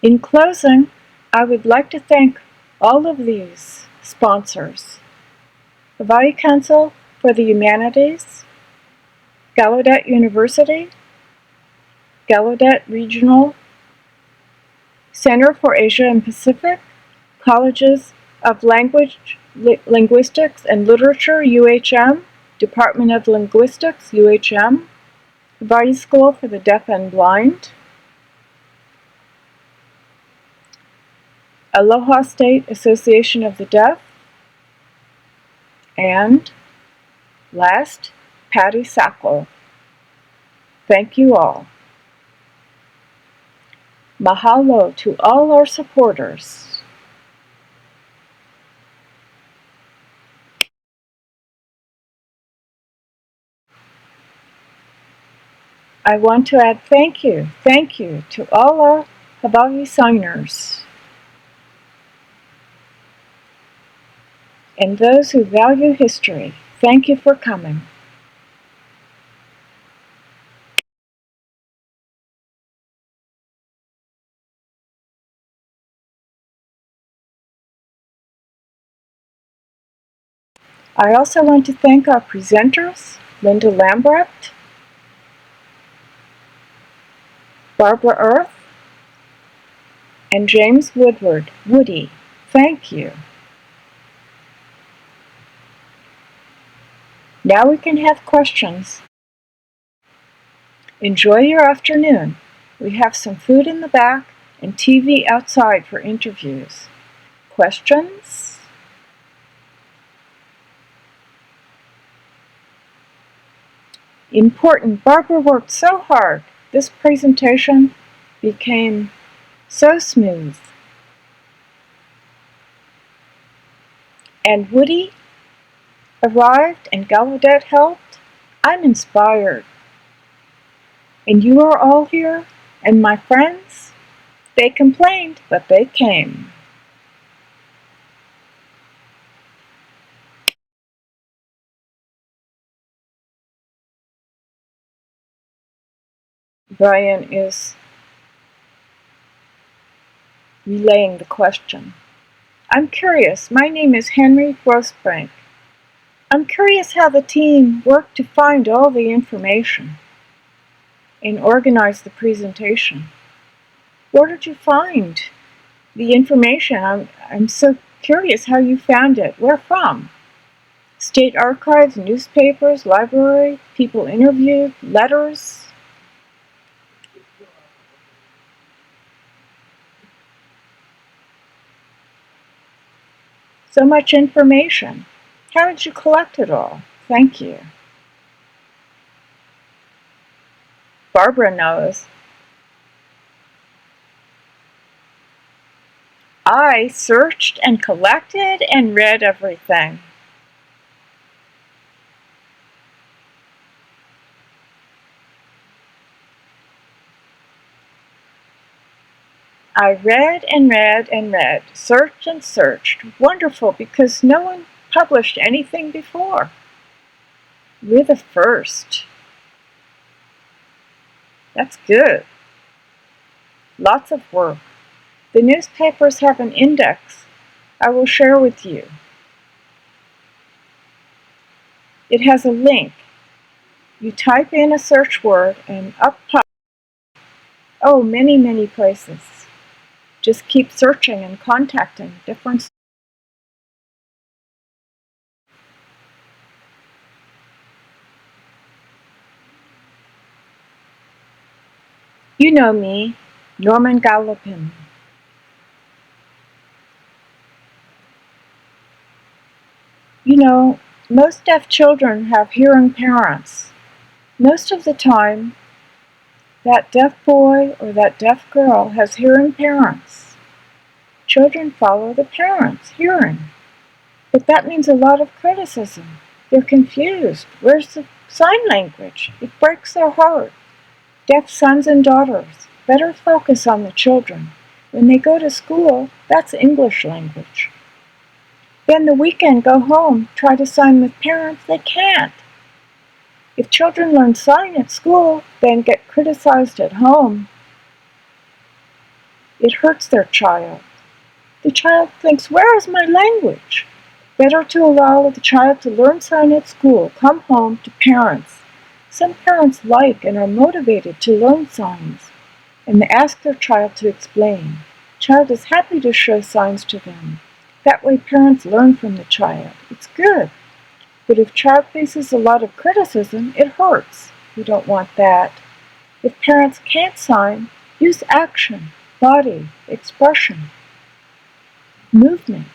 In closing, I would like to thank all of these Sponsors: Hawaii Council for the Humanities, Gallaudet University, Gallaudet Regional Center for Asia and Pacific, Colleges of Language, Linguistics and Literature, UHM, Department of Linguistics, UHM, Hawaii School for the Deaf and Blind, Aloha State Association of the Deaf, and last, Patty Sackle. Thank you all. Mahalo to all our supporters. I want to add thank you to all our Hawai'i signers and those who value history. Thank you for coming. I also want to thank our presenters, Linda Lambrecht, Barbara Earth, and James Woodward, Woody. Thank you. Now we can have questions. Enjoy your afternoon. We have some food in the back and TV outside for interviews. Questions? Important. Barbara worked so hard. This presentation became so smooth. And Woody arrived and Gallaudet helped. I'm inspired. And you are all here, and my friends, they complained, but they came. Brian is relaying the question. I'm curious. My name is Henry Grosbank. I'm curious how the team worked to find all the information and organize the presentation. Where did you find the information? I'm so curious how you found it. Where from? State archives, newspapers, library, people interviewed, letters? So much information. How did you collect it all? Thank you. Barbara knows. I searched and collected and read everything. I read and read and read, searched and searched. Wonderful, because no one published anything before. We're the first. That's good. Lots of work. The newspapers have an index I will share with you. It has a link. You type in a search word and up pops. Oh, many, many places. Just keep searching and contacting different. You know me, Norman Gallopin. You know, most deaf children have hearing parents. Most of the time, that deaf boy or that deaf girl has hearing parents. Children follow the parents' hearing. But that means a lot of criticism. They're confused. Where's the sign language? It breaks their heart. Deaf sons and daughters, better focus on the children. When they go to school, that's English language. Then the weekend go home, try to sign with parents, they can't. If children learn sign at school, then get criticized at home, it hurts their child. The child thinks, where is my language? better to allow the child to learn sign at school, come home to parents. Some parents like and are motivated to learn signs, and they ask their child to explain. Child is happy to show signs to them. That way parents learn from the child. It's good. But if child faces a lot of criticism, it hurts. We don't want that. If parents can't sign, use action, body, expression, movement.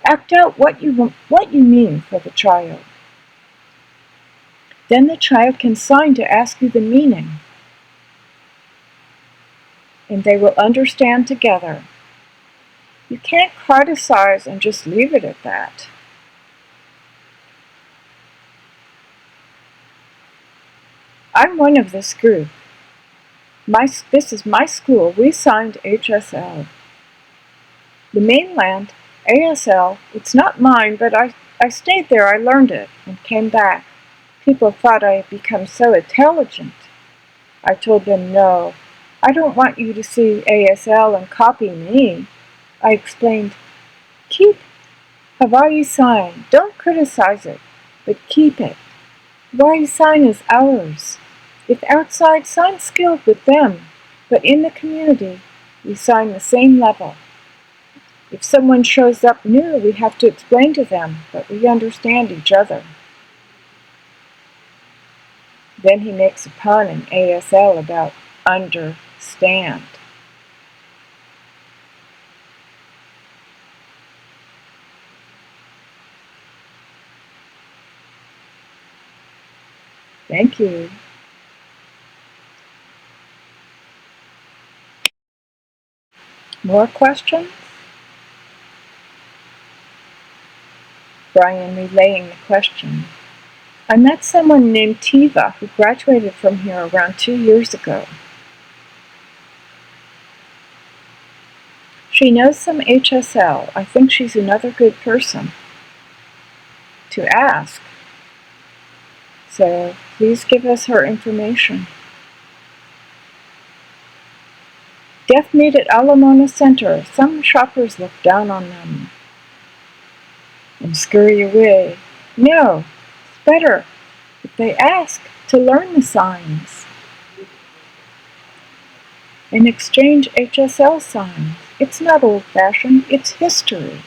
Act out what you mean for the child. Then the child can sign to ask you the meaning, and they will understand together. You can't criticize and just leave it at that. I'm one of this group. This is my school. We signed HSL. The mainland, ASL, it's not mine, but I stayed there. I learned it and came back. People thought I had become so intelligent. I told them, no, I don't want you to see ASL and copy me. I explained, keep Hawai'i Sign. Don't criticize it, but keep it. Hawai'i Sign is ours. If outside, sign skilled with them, but in the community, we sign the same level. If someone shows up new, we have to explain to them, but we understand each other. Then he makes a pun in ASL about understand. Thank you. More questions? Brian relaying the question. I met someone named Tiva who graduated from here around 2 years ago. She knows some HSL. I think she's another good person to ask. So please give us her information. Deaf meet at Alamona Center. Some shoppers look down on them and scurry away. No, it's better if they ask to learn the signs and exchange HSL signs. It's not old-fashioned, it's history.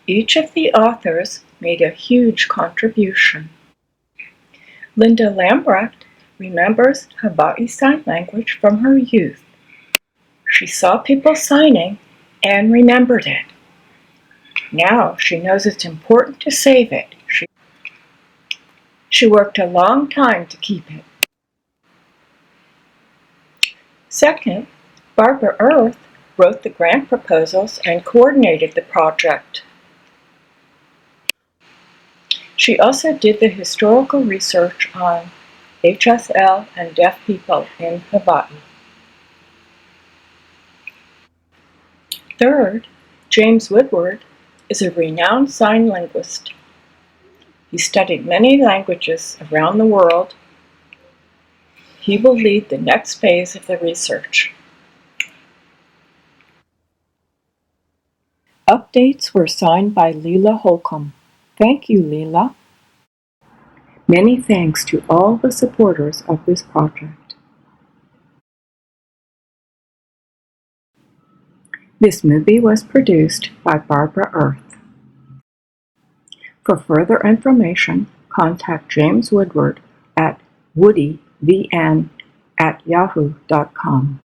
Each of the authors made a huge contribution. Linda Lambrecht remembers Hawaiian Sign Language from her youth. She saw people signing and remembered it. Now she knows it's important to save it. She worked a long time to keep it. Second, Barbara Earth wrote the grant proposals and coordinated the project. She also did the historical research on HSL and deaf people in Hawaii. Third, James Woodward is a renowned sign linguist. He studied many languages around the world. He will lead the next phase of the research. Updates were signed by Leala Holcomb. Thank you, Leala. Many thanks to all the supporters of this project. This movie was produced by Barbara Earth. For further information, contact James Woodward at woodydvn@yahoo.com.